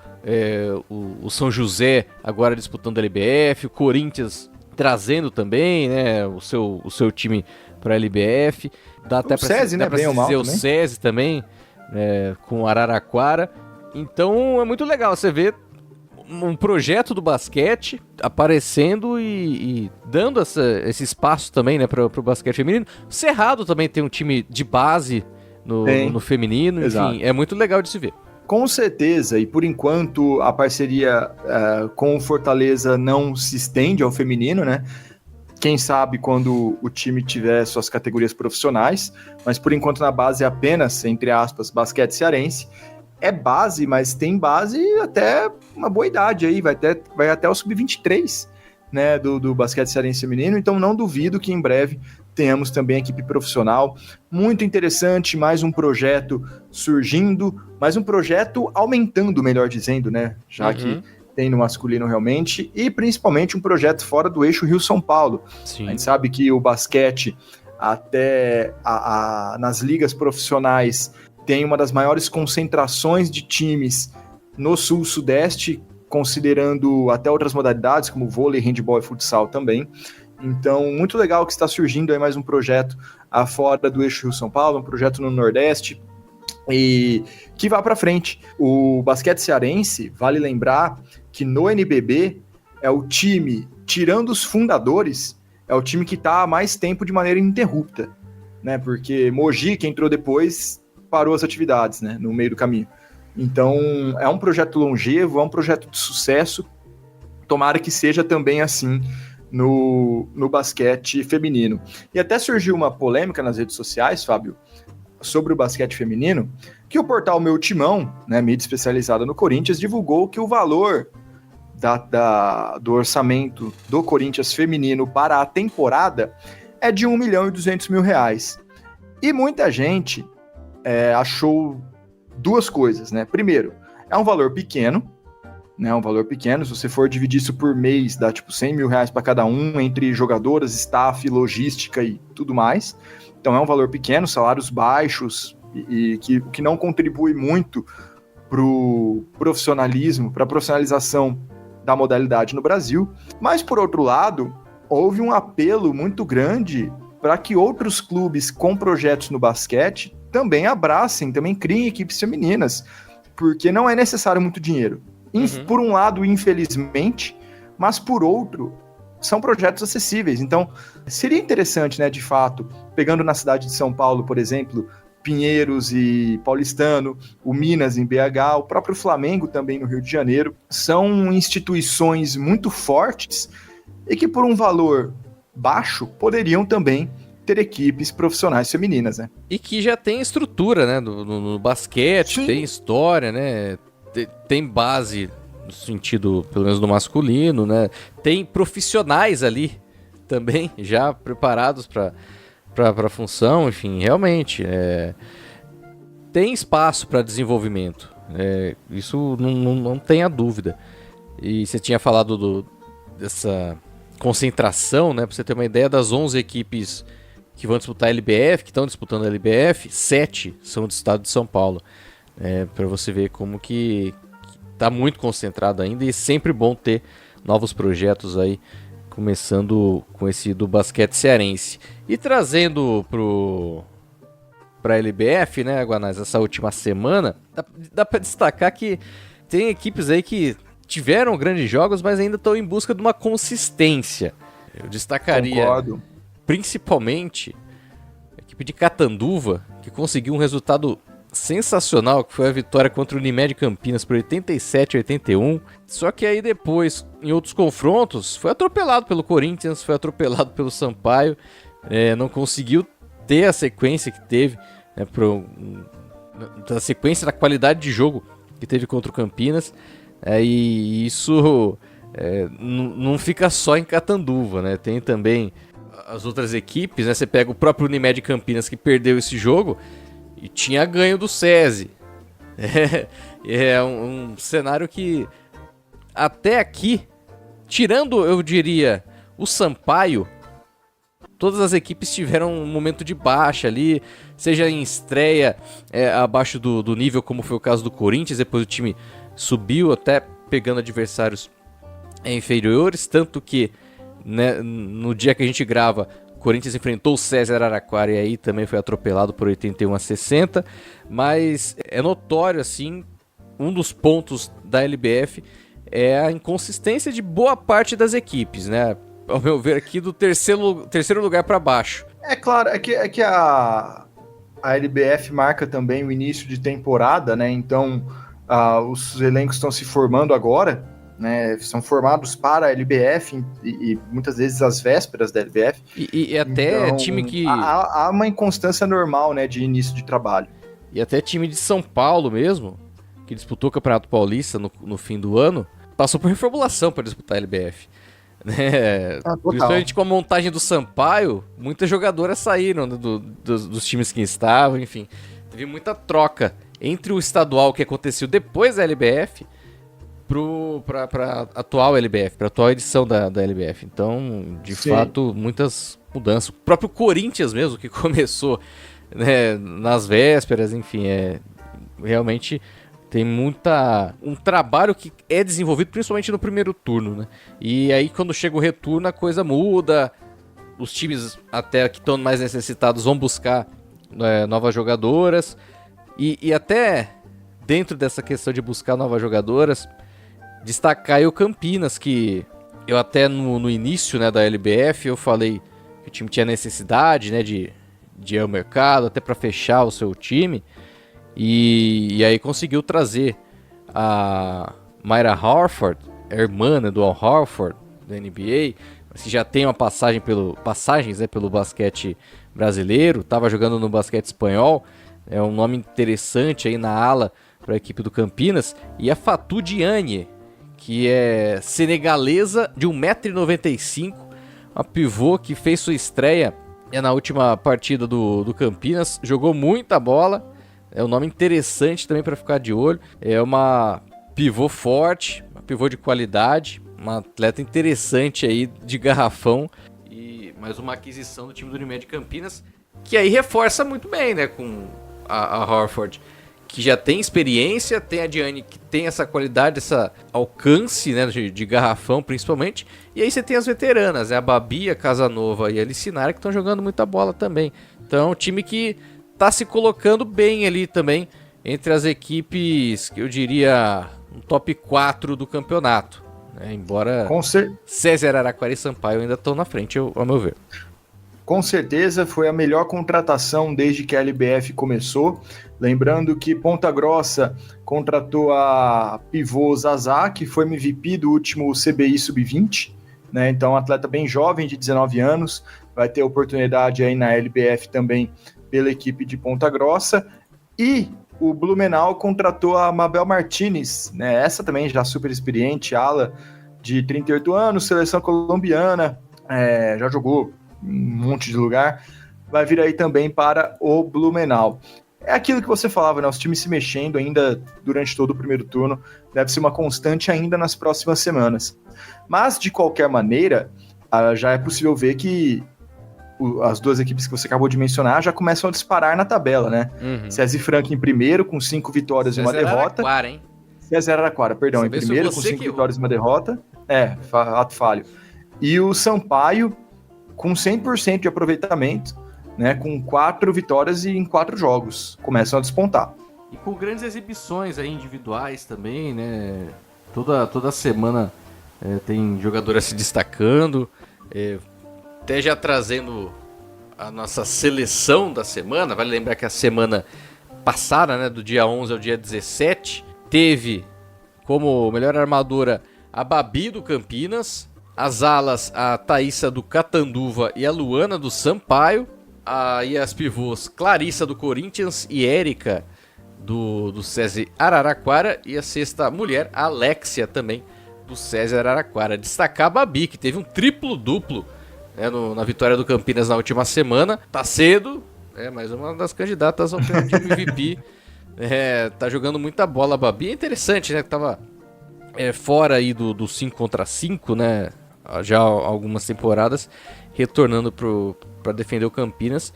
o São José agora disputando a LBF, o Corinthians trazendo também, né, o seu time para a LBF. Dá até para SESI, né, dizer o SESI também, com o Araraquara. Então é muito legal você ver um projeto do basquete aparecendo e dando esse espaço também, né, para o basquete feminino. O Cerrado também tem um time de base no feminino. Exato. Enfim, é muito legal de se ver. Com certeza, e por enquanto a parceria com o Fortaleza não se estende ao feminino, né? Quem sabe quando o time tiver suas categorias profissionais, mas por enquanto na base é apenas, entre aspas, basquete cearense. É base, mas tem base até uma boa idade aí, vai até o sub-23, né, do basquete cearense feminino, então não duvido que em breve tenhamos também a equipe profissional. Muito interessante, mais um projeto surgindo, mais um projeto aumentando, melhor dizendo, né, já que tem no masculino realmente, e principalmente um projeto fora do eixo Rio-São Paulo. Sim. A gente sabe que o basquete, até nas ligas profissionais, tem uma das maiores concentrações de times no sul-sudeste, considerando até outras modalidades, como vôlei, handebol e futsal também. Então, muito legal que está surgindo aí mais um projeto fora do eixo Rio-São Paulo, um projeto no Nordeste, e que vá para frente. O basquete cearense, vale lembrar que no NBB é o time, tirando os fundadores, é o time que está há mais tempo de maneira ininterrupta, né? Porque Mogi, que entrou depois, parou as atividades, né, no meio do caminho. Então, é um projeto longevo, é um projeto de sucesso. Tomara que seja também assim no basquete feminino. E até surgiu uma polêmica nas redes sociais, Fábio, sobre o basquete feminino, que o portal Meu Timão, né, mídia especializada no Corinthians, divulgou que o valor do orçamento do Corinthians feminino para a temporada é de R$ 1.200.000. E muita gente achou duas coisas, né? Primeiro, é um valor pequeno, né? Um valor pequeno. Se você for dividir isso por mês, dá tipo R$100.000 para cada um, entre jogadoras, staff, logística e tudo mais. Então é um valor pequeno, salários baixos e que não contribui muito para o profissionalismo, para a profissionalização da modalidade no Brasil. Mas, por outro lado, houve um apelo muito grande para que outros clubes com projetos no basquete também abracem, também criem equipes femininas, porque não é necessário muito dinheiro. Por um lado, infelizmente, mas por outro, são projetos acessíveis. Então, seria interessante, né, de fato, pegando na cidade de São Paulo, por exemplo, Pinheiros e Paulistano, o Minas em BH, o próprio Flamengo também no Rio de Janeiro, são instituições muito fortes e que por um valor baixo poderiam também ter equipes profissionais femininas, né? E que já tem estrutura, né, no basquete, Sim. Tem história, né, tem base no sentido, pelo menos no masculino, né, tem profissionais ali também já preparados para a função, enfim, realmente tem espaço para desenvolvimento, isso não tenha dúvida. E você tinha falado dessa concentração, né, para você ter uma ideia, das 11 equipes que vão disputar a LBF, que estão disputando a LBF, 7 são do estado de São Paulo, para você ver como que está muito concentrado ainda, e é sempre bom ter novos projetos aí, começando com esse do basquete cearense. E trazendo para a LBF, né, Guanais, essa última semana, dá para destacar que tem equipes aí que tiveram grandes jogos, mas ainda estão em busca de uma consistência. Eu destacaria principalmente a equipe de Catanduva, que conseguiu um resultado sensacional, que foi a vitória contra o Unimed Campinas por 87-81. Só que aí depois, em outros confrontos, foi atropelado pelo Corinthians, foi atropelado pelo Sampaio, não conseguiu ter a sequência que teve, a sequência da qualidade de jogo que teve contra o Campinas, e isso não fica só em Catanduva, né? Tem também as outras equipes, né? Você pega o próprio Unimed Campinas, que perdeu esse jogo e tinha ganho do SESI. É um cenário que até aqui, tirando, eu diria, o Sampaio, todas as equipes tiveram um momento de baixa ali, seja em estreia abaixo do nível, como foi o caso do Corinthians. Depois o time subiu, até pegando adversários inferiores, tanto que, né, no dia que a gente grava, o Corinthians enfrentou o César Araraquara e aí também foi atropelado por 81-60, mas é notório, assim, um dos pontos da LBF é a inconsistência de boa parte das equipes, né? Ao meu ver, aqui do terceiro lugar para baixo. É claro, é que a LBF marca também o início de temporada, né? Então, os elencos estão se formando agora, né? São formados para a LBF e muitas vezes às vésperas da LBF. E até então, time que... Há uma inconstância normal, né, de início de trabalho. E até time de São Paulo mesmo, que disputou o Campeonato Paulista no fim do ano, passou por reformulação para disputar a LBF. Principalmente com a montagem do Sampaio, muitas jogadoras saíram dos times que estavam, enfim. Teve muita troca entre o estadual que aconteceu depois da LBF para a atual LBF, para a atual edição da LBF. Então, de fato, muitas mudanças. O próprio Corinthians mesmo, que começou, né, nas vésperas, enfim, realmente tem um trabalho que é desenvolvido principalmente no primeiro turno, né? E aí quando chega o retorno a coisa muda, os times até que estão mais necessitados vão buscar novas jogadoras, e até dentro dessa questão de buscar novas jogadoras, destacar aí o Campinas, que eu até no início, né, da LBF eu falei que o time tinha necessidade, né, de ir ao mercado até para fechar o seu time. E aí conseguiu trazer a Myra Horford, a irmã, né, do Al Horford, da NBA, que já tem uma passagens, né, pelo basquete brasileiro, estava jogando no basquete espanhol, é um nome interessante aí na ala para a equipe do Campinas. E a Fatou Diagne, que é senegalesa, de 1,95 m, uma pivô que fez sua estreia na última partida do Campinas, jogou muita bola. É um nome interessante também para ficar de olho. É uma pivô forte, pivô de qualidade, uma atleta interessante aí de garrafão e mais uma aquisição do time do Unimed Campinas, que aí reforça muito bem, né, com a Horford, que já tem experiência, tem a Diane que tem essa qualidade, essa alcance, né, de garrafão principalmente, e aí você tem as veteranas, né, a Babi, a Casanova e a Licinara que estão jogando muita bola também. Então, um time que tá se colocando bem ali também entre as equipes que eu diria um top 4 do campeonato, né? Embora César, Araraquara e Sampaio ainda estão na frente, ao meu ver. Com certeza foi a melhor contratação desde que a LBF começou. Lembrando que Ponta Grossa contratou a pivô Zazá, que foi MVP do último CBI Sub-20, né? Então, um atleta bem jovem, de 19 anos, vai ter oportunidade aí na LBF também pela equipe de Ponta Grossa. E o Blumenau contratou a Mabel Martinez, né? Essa também já super experiente, ala de 38 anos, seleção colombiana, já jogou um monte de lugar, vai vir aí também para o Blumenau. É aquilo que você falava, né? Os times se mexendo ainda durante todo o primeiro turno, deve ser uma constante ainda nas próximas semanas. Mas, de qualquer maneira, já é possível ver que as duas equipes que você acabou de mencionar já começam a disparar na tabela, né? César Franca em primeiro, com 5 vitórias e uma derrota. Araraquara, hein? César Araraquara, perdão, em primeiro, com 5 vitórias e uma derrota. Ato falho. E o Sampaio, com 100% de aproveitamento, né, com 4 vitórias em 4 jogos, começam a despontar. E com grandes exibições aí individuais também, né? Toda semana tem jogadoras se destacando, até já trazendo a nossa seleção da semana. Vale lembrar que a semana passada, né, do dia 11 ao dia 17, teve como melhor armadora a Babi do Campinas, as alas a Thaísa do Catanduva e a Luana do Sampaio, e as pivôs Clarissa do Corinthians e Érica do César Araraquara, e a sexta mulher, a Alexia, também do César Araraquara. Destacar a Babi, que teve um triplo-duplo, né, na vitória do Campinas na última semana. Tá cedo, mas uma das candidatas ao prêmio de MVP. Tá jogando muita bola a Babi. É interessante, né, que tava fora aí do 5 contra 5, né, já há algumas temporadas, retornando para defender o Campinas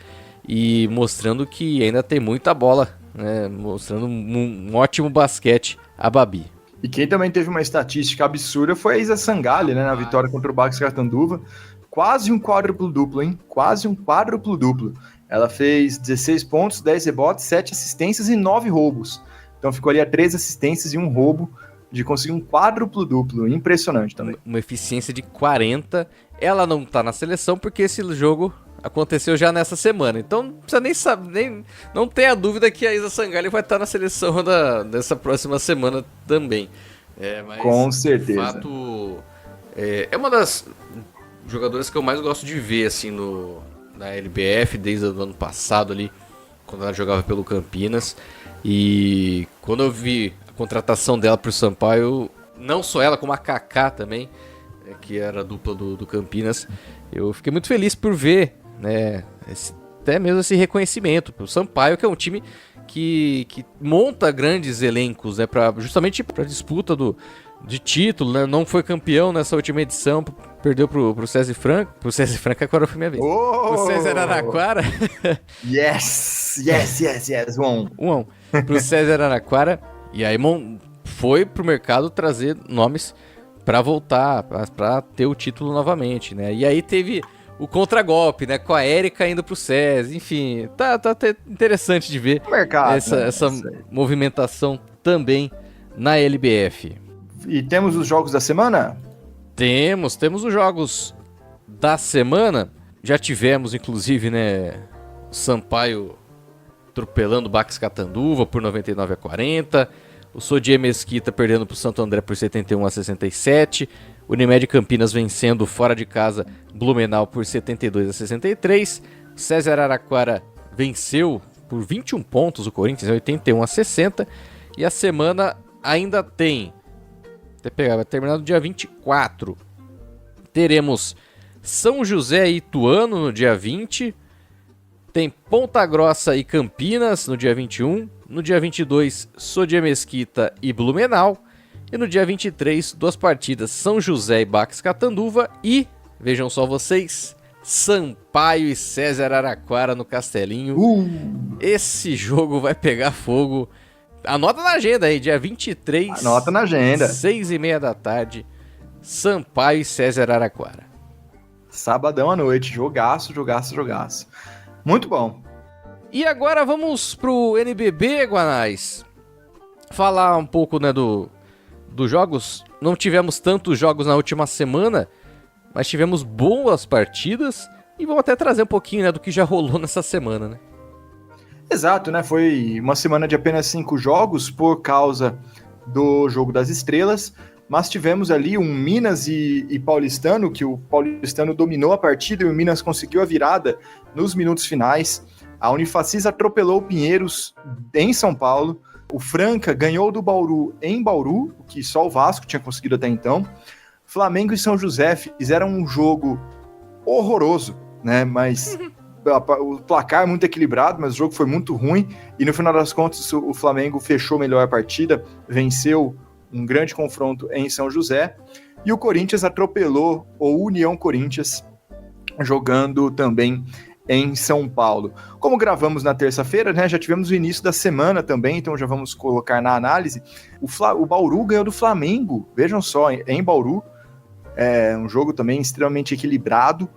e mostrando que ainda tem muita bola, né, mostrando um ótimo basquete a Babi. E quem também teve uma estatística absurda foi a Isa Sangalli, né, na vitória contra o Bax Catanduva. Quase um quádruplo-duplo, hein? Quase um quádruplo-duplo. Ela fez 16 pontos, 10 rebotes, 7 assistências e 9 roubos. Então ficou ali a 3 assistências e um roubo de conseguir um quádruplo-duplo. Impressionante também. Uma eficiência de 40. Ela não tá na seleção porque esse jogo aconteceu já nessa semana. Então não precisa nem saber, não tenha dúvida que a Isa Sangalli vai estar na seleção dessa próxima semana também. Mas, com certeza. De fato, é uma das jogadoras que eu mais gosto de ver assim na LBF desde o ano passado ali, quando ela jogava pelo Campinas. E quando eu vi a contratação dela pro Sampaio, não só ela, como a Kaká também, que era a dupla do Campinas, eu fiquei muito feliz por ver, né, até mesmo esse reconhecimento pro Sampaio, que é um time que monta grandes elencos, né, justamente para disputa de título, né? Não foi campeão nessa última edição, perdeu pro César Franca. Pro César Franca agora foi minha vez. Pro César Araraquara. Yes, 1-1. Pro César Araraquara. E aí foi pro mercado trazer nomes para voltar, para ter o título novamente, né? E aí teve o contragolpe, né? Com a Érica indo pro César. Enfim, tá até interessante de ver essa movimentação também na LBF. E temos os jogos da semana? Temos os jogos da semana. Já tivemos, inclusive, né, o Sampaio atropelando o Bax Catanduva por 99-40. O Sodier Mesquita perdendo para o Santo André por 71-67. O Unimed Campinas vencendo fora de casa Blumenau por 72-63. O César Araraquara venceu por 21 pontos o Corinthians, 81-60. E a semana ainda tem... vai terminar no dia 24. Teremos São José e Ituano no dia 20. Tem Ponta Grossa e Campinas no dia 21. No dia 22, Sodier Mesquita e Blumenau. E no dia 23, 2 partidas, São José e Baques Catanduva e, vejam só vocês, Sampaio e César Araquara no Castelinho. Esse jogo vai pegar fogo. Anota na agenda aí, dia 23. Anota na agenda. 6h30 da tarde, Sampaio e César Araquara. Sabadão à noite, jogaço. Muito bom. E agora vamos pro NBB, Guanais. Falar um pouco, né, dos jogos. Não tivemos tantos jogos na última semana, mas tivemos boas partidas. E vamos até trazer um pouquinho, né, do que já rolou nessa semana, né? Exato, né? Foi uma semana de apenas 5 jogos por causa do Jogo das Estrelas, mas tivemos ali um Minas e Paulistano, que o Paulistano dominou a partida e o Minas conseguiu a virada nos minutos finais. A Unifacis atropelou o Pinheiros em São Paulo. O Franca ganhou do Bauru em Bauru, o que só o Vasco tinha conseguido até então. Flamengo e São José fizeram um jogo horroroso, né? Mas o placar muito equilibrado, mas o jogo foi muito ruim. E no final das contas, o Flamengo fechou melhor a partida, venceu um grande confronto em São José. E o Corinthians atropelou o União Corinthians, jogando também em São Paulo. Como gravamos na terça-feira, né, já tivemos o início da semana também, então já vamos colocar na análise. O Bauru ganhou do Flamengo, vejam só, em Bauru. É um jogo também extremamente equilibrado.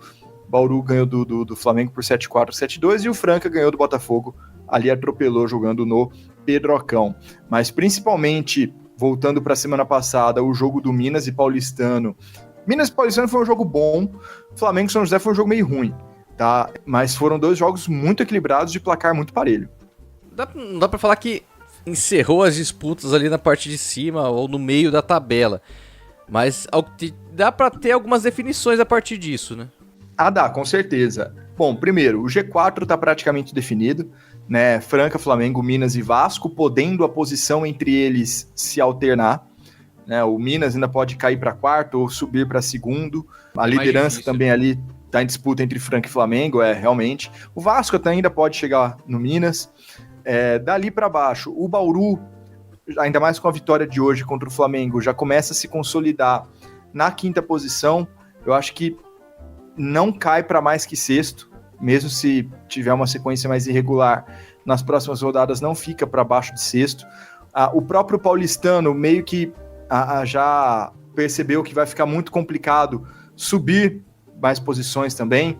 Bauru ganhou do Flamengo por 7-4, 7-2, e o Franca ganhou do Botafogo, ali atropelou jogando no Pedrocão. Mas principalmente, voltando para a semana passada, o jogo do Minas e Paulistano. Minas e Paulistano foi um jogo bom, Flamengo e São José foi um jogo meio ruim, tá? Mas foram 2 jogos muito equilibrados, de placar muito parelho. Não dá pra falar que encerrou as disputas ali na parte de cima ou no meio da tabela, mas dá pra ter algumas definições a partir disso, né? Ah, dá, com certeza. Bom, primeiro, o G4 tá praticamente definido, né? Franca, Flamengo, Minas e Vasco, podendo a posição entre eles se alternar, né? O Minas ainda pode cair para quarto ou subir para segundo. A liderança difícil, também ali tá em disputa entre Franca e Flamengo, realmente. O Vasco até ainda pode chegar no Minas. Dali para baixo, o Bauru, ainda mais com a vitória de hoje contra o Flamengo, já começa a se consolidar na 5ª posição. Eu acho que não cai para mais que 6º, mesmo se tiver uma sequência mais irregular nas próximas rodadas, não fica para baixo de 6º. O próprio Paulistano meio que já percebeu que vai ficar muito complicado subir mais posições também,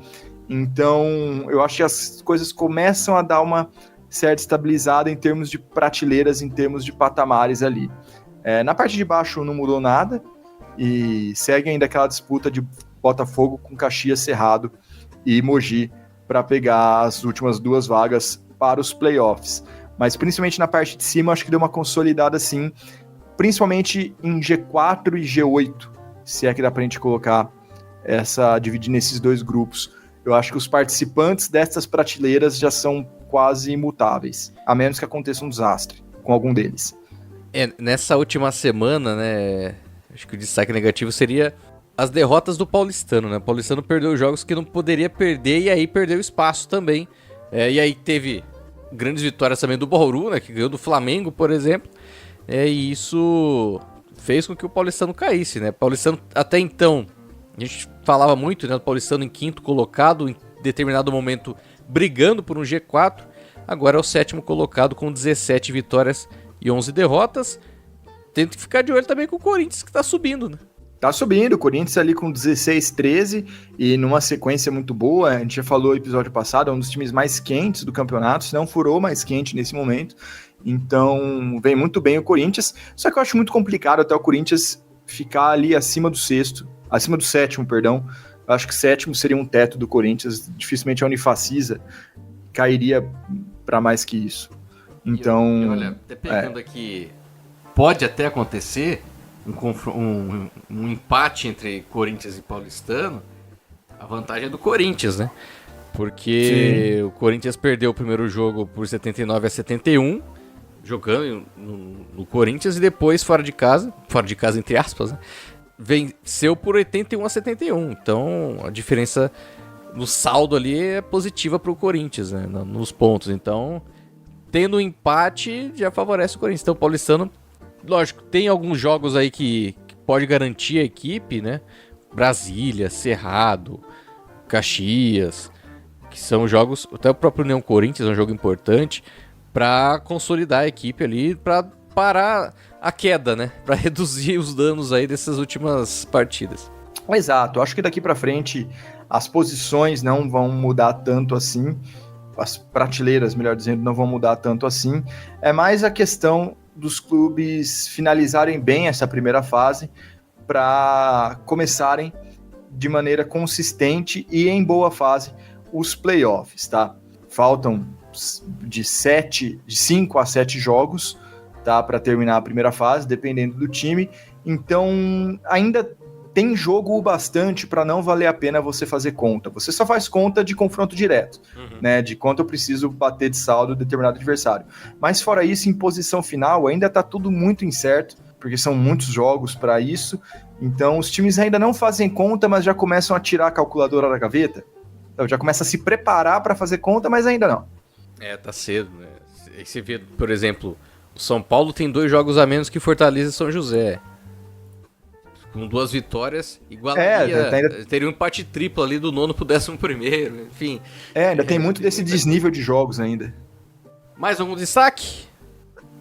então eu acho que as coisas começam a dar uma certa estabilizada em termos de prateleiras, em termos de patamares ali. Na parte de baixo não mudou nada, e segue ainda aquela disputa de Botafogo com Caxias, Cerrado e Mogi para pegar as últimas 2 vagas para os playoffs. Mas principalmente na parte de cima, acho que deu uma consolidada sim, principalmente em G4 e G8, se é que dá para a gente colocar dividir nesses 2 grupos. Eu acho que os participantes dessas prateleiras já são quase imutáveis, a menos que aconteça um desastre com algum deles. Nessa última semana, né, acho que o destaque negativo seria as derrotas do Paulistano, né? O Paulistano perdeu jogos que não poderia perder e aí perdeu espaço também. E aí teve grandes vitórias também do Bauru, né? Que ganhou do Flamengo, por exemplo. E isso fez com que o Paulistano caísse, né? O Paulistano, até então, a gente falava muito, né? Do Paulistano em 5º colocado, em determinado momento brigando por um G4. Agora é o 7º colocado com 17 vitórias e 11 derrotas. Tem que ficar de olho também com o Corinthians, que tá subindo, né? Tá subindo, o Corinthians ali com 16, 13 e numa sequência muito boa. A gente já falou no episódio passado, é um dos times mais quentes do campeonato, se não furou mais quente nesse momento. Então vem muito bem o Corinthians, só que eu acho muito complicado até o Corinthians ficar ali acima do 7º, perdão. Eu acho que 7º seria um teto do Corinthians, dificilmente a Unifacisa cairia para mais que isso. Então, olha, até pegando aqui, pode até acontecer um empate entre Corinthians e Paulistano. A vantagem é do Corinthians, né? Porque sim, o Corinthians perdeu o primeiro jogo por 79-71, jogando no Corinthians, e depois fora de casa entre aspas, né? Venceu por 81-71. Então a diferença no saldo ali é positiva para o Corinthians, né? Nos pontos. Então, tendo um empate, já favorece o Corinthians. Então o Paulistano lógico, tem alguns jogos aí que pode garantir a equipe, né? Brasília, Cerrado, Caxias, que são jogos, até o próprio União Corinthians é um jogo importante para consolidar a equipe ali, para parar a queda, né? Para reduzir os danos aí dessas últimas partidas. Exato, acho que daqui para frente as posições não vão mudar tanto assim, as prateleiras, melhor dizendo, não vão mudar tanto assim. É mais a questão dos clubes finalizarem bem essa primeira fase para começarem de maneira consistente e em boa fase os playoffs, tá? Faltam de 5 a 7 jogos, tá, para terminar a primeira fase, dependendo do time. Então, ainda tem jogo o bastante para não valer a pena você fazer conta. Você só faz conta de confronto direto, né? De quanto eu preciso bater de saldo determinado adversário. Mas fora isso, em posição final, ainda tá tudo muito incerto, porque são muitos jogos para isso. Então, os times ainda não fazem conta, mas já começam a tirar a calculadora da gaveta. Então, já começa a se preparar para fazer conta, mas ainda não. Tá cedo, né? Aí você vê, por exemplo, o São Paulo tem 2 jogos a menos que Fortaleza e São José. Com 2 vitórias, igualaria, teria um empate triplo ali do 9º pro 11º, enfim. Ainda tem muito desse desnível de jogos ainda. Mais algum destaque?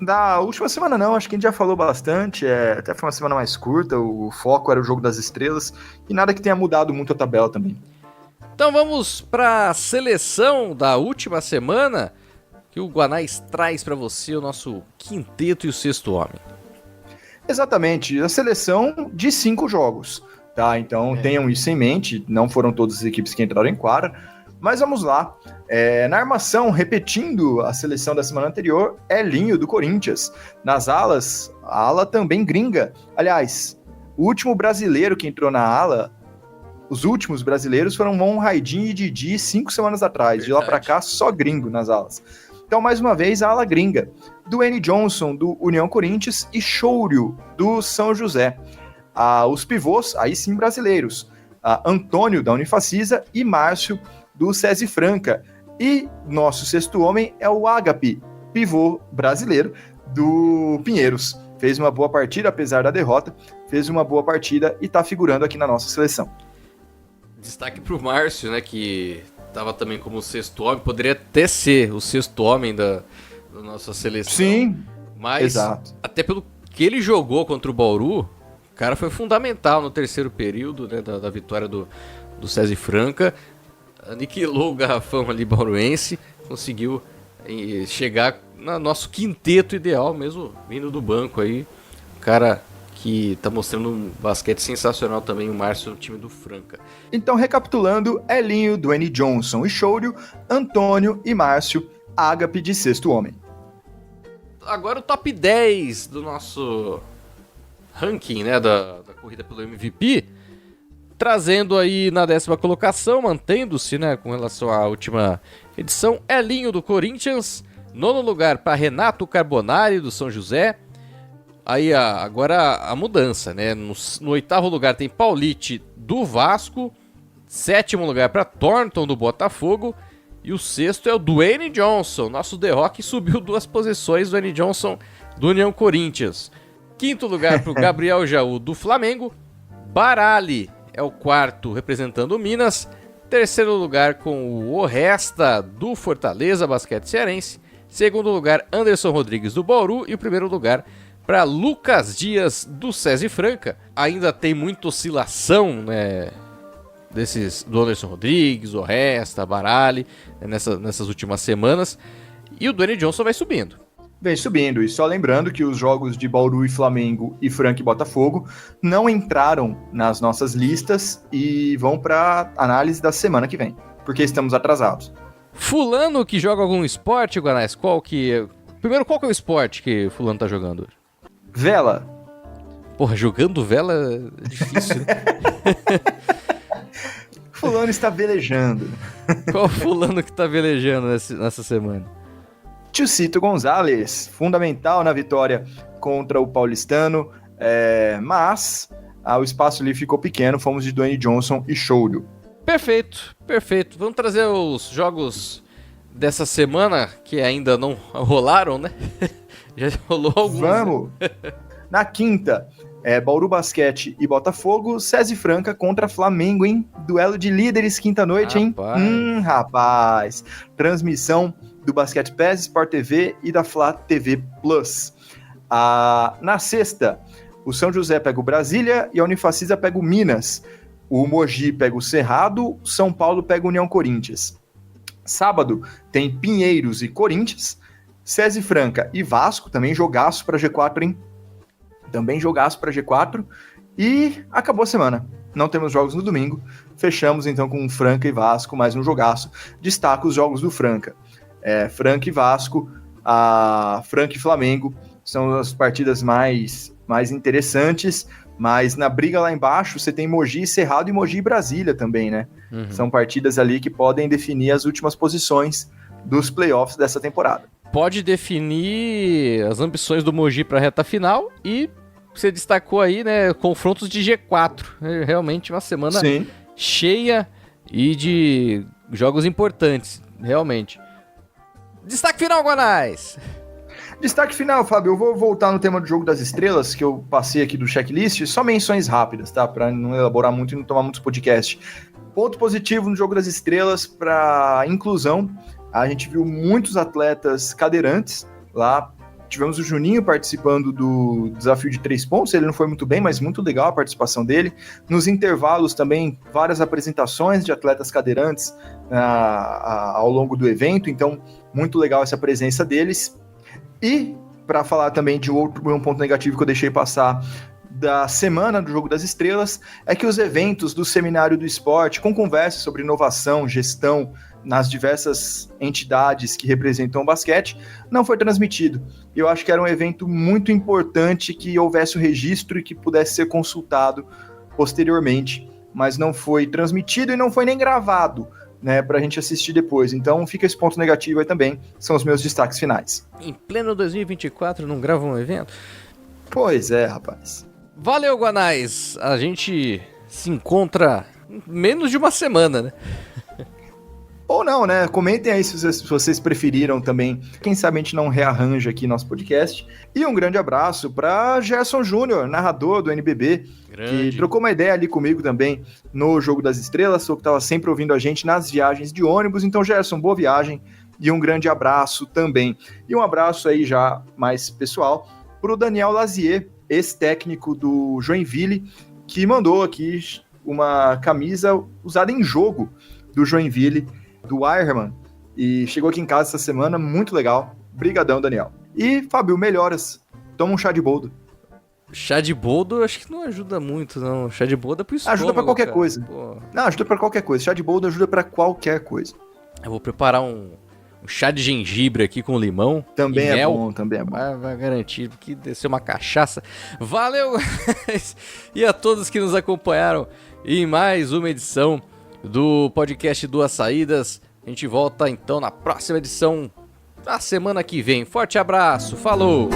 Da última semana não, acho que a gente já falou bastante, até foi uma semana mais curta, o foco era o jogo das estrelas, e nada que tenha mudado muito a tabela também. Então vamos para a seleção da última semana, que o Guanais traz para você o nosso quinteto e o sexto homem. Exatamente, a seleção de 5 jogos, tá? Então tenham isso em mente, não foram todas as equipes que entraram em quadra, mas vamos lá. Na armação, repetindo a seleção da semana anterior, Elinho do Corinthians. Nas alas, a ala também gringa. Aliás, o último brasileiro que entrou na ala, os últimos brasileiros foram Mon Raidin e Didi 5 semanas atrás. Verdade. De lá pra cá, só gringo nas alas. Então, mais uma vez, a ala gringa. Dwayne Johnson, do União Corinthians, e Chouro, do São José. Os pivôs, aí sim brasileiros. Antônio, da Unifacisa, e Márcio, do SESI Franca. E nosso sexto homem é o Agape, pivô brasileiro, do Pinheiros. Fez uma boa partida, apesar da derrota. Fez uma boa partida e está figurando aqui na nossa seleção. Destaque para o Márcio, né, que estava também como sexto homem. Poderia até ser o sexto homem da nossa seleção. Sim, mas exato. Até pelo que ele jogou contra o Bauru, o cara foi fundamental no terceiro período, né, da vitória do SESI Franca. Aniquilou o garrafão ali bauruense, conseguiu chegar no nosso quinteto ideal, mesmo vindo do banco aí. O cara que tá mostrando um basquete sensacional também, o Márcio, no time do Franca. Então, recapitulando, Elinho, Dwayne Johnson e Chouro, Antônio e Márcio, Agape de sexto homem. Agora o top 10 do nosso ranking, né, da corrida pelo MVP, trazendo aí na 10ª colocação, mantendo-se, né, com relação à última edição, Elinho do Corinthians. 9º lugar para Renato Carbonari do São José. Aí agora a mudança, né? No 8º lugar tem Paulite do Vasco. 7º lugar para Thornton do Botafogo. E o 6º é o Dwayne Johnson. Nosso The Rock subiu 2 posições. Dwayne Johnson do União Corinthians. 5º lugar para o Gabriel Jaú do Flamengo. Barali é o 4º representando o Minas. 3º lugar com o Oresta do Fortaleza Basquete Cearense. 2º lugar Anderson Rodrigues do Bauru. E o 1º lugar para Lucas Dias do SESI Franca. Ainda tem muita oscilação, né, do Anderson Rodrigues, Oresta, Barali, nessas últimas semanas. E o Dwayne Johnson vai subindo. Vem subindo, e só lembrando que os jogos de Bauru e Flamengo e Franca e Botafogo não entraram nas nossas listas e vão para análise da semana que vem, porque estamos atrasados. Fulano que joga algum esporte, Guanais, primeiro, qual que é o esporte que Fulano tá jogando hoje? Vela. Porra, jogando vela é difícil, né? Fulano está velejando. Qual Fulano que tá velejando nessa semana? Tiocito Gonzalez, fundamental na vitória contra o Paulistano, mas o espaço ali ficou pequeno, fomos de Dwayne Johnson e Chouro. Perfeito. Vamos trazer os jogos dessa semana que ainda não rolaram, né? Já rolou alguns. Vamos! Na quinta, Bauru Basquete e Botafogo, SESI Franca contra Flamengo, hein? Duelo de líderes, quinta-noite, hein? Rapaz! Transmissão do Basquete PES, Sport TV e da Flá TV Plus. Na sexta, o São José pega o Brasília e a Unifacisa pega o Minas. O Mogi pega o Cerrado, o São Paulo pega o União Corinthians. Sábado tem Pinheiros e Corinthians, SESI Franca e Vasco, também jogaço para G4, hein? Também jogaço para G4. E acabou a semana. Não temos jogos no domingo. Fechamos então com Franca e Vasco, mais um jogaço. Destaco os jogos do Franca. Franca e Vasco, a Franca e Flamengo são as partidas mais interessantes. Mas na briga lá embaixo, você tem Mogi, Cerrado e Mogi e Brasília também, né? Uhum. São partidas ali que podem definir as últimas posições dos playoffs dessa temporada. Pode definir as ambições do Mogi para a reta final e você destacou aí, né, confrontos de G4. Realmente uma semana cheia e de jogos importantes, realmente. Destaque final, Guanais! Destaque final, Fábio, eu vou voltar no tema do Jogo das Estrelas, que eu passei aqui do checklist, só menções rápidas, tá? Para não elaborar muito e não tomar muitos podcasts. Ponto positivo no Jogo das Estrelas para inclusão. A gente viu muitos atletas cadeirantes lá. Tivemos o Juninho participando do desafio de 3 pontos, ele não foi muito bem, mas muito legal a participação dele. Nos intervalos também, várias apresentações de atletas cadeirantes ao longo do evento, então muito legal essa presença deles. E, para falar também de um ponto negativo que eu deixei passar da semana do Jogo das Estrelas, é que os eventos do Seminário do Esporte, com conversas sobre inovação, gestão, nas diversas entidades que representam o basquete, não foi transmitido. Eu acho que era um evento muito importante que houvesse o registro e que pudesse ser consultado posteriormente, mas não foi transmitido e não foi nem gravado, né, pra gente assistir depois. Então fica esse ponto negativo aí também, são os meus destaques finais. Em pleno 2024 não grava um evento? Pois é, rapaz. Valeu, Guanais! A gente se encontra em menos de uma semana, né? Ou não, né? Comentem aí se vocês preferiram também. Quem sabe a gente não rearranja aqui nosso podcast. E um grande abraço para Gerson Júnior, narrador do NBB, que trocou uma ideia ali comigo também no Jogo das Estrelas, que estava sempre ouvindo a gente nas viagens de ônibus. Então, Gerson, boa viagem e um grande abraço também. E um abraço aí já mais pessoal para o Daniel Lazier, ex-técnico do Joinville, que mandou aqui uma camisa usada em jogo do Joinville, do Ironman, e chegou aqui em casa essa semana, muito legal. Brigadão, Daniel. E, Fábio, melhoras. Toma um chá de boldo. Chá de boldo acho que não ajuda muito, não. Chá de boldo é pro estômago, ajuda pra qualquer coisa. Pô. Não, ajuda pra qualquer coisa. Chá de boldo ajuda pra qualquer coisa. Eu vou preparar um chá de gengibre aqui com limão. Também é mel. Bom, também é bom. Vai garantir que desceu uma cachaça. Valeu! E a todos que nos acompanharam em mais uma edição do podcast Duas Saídas. A gente volta então na próxima edição, na semana que vem. Forte abraço, falou!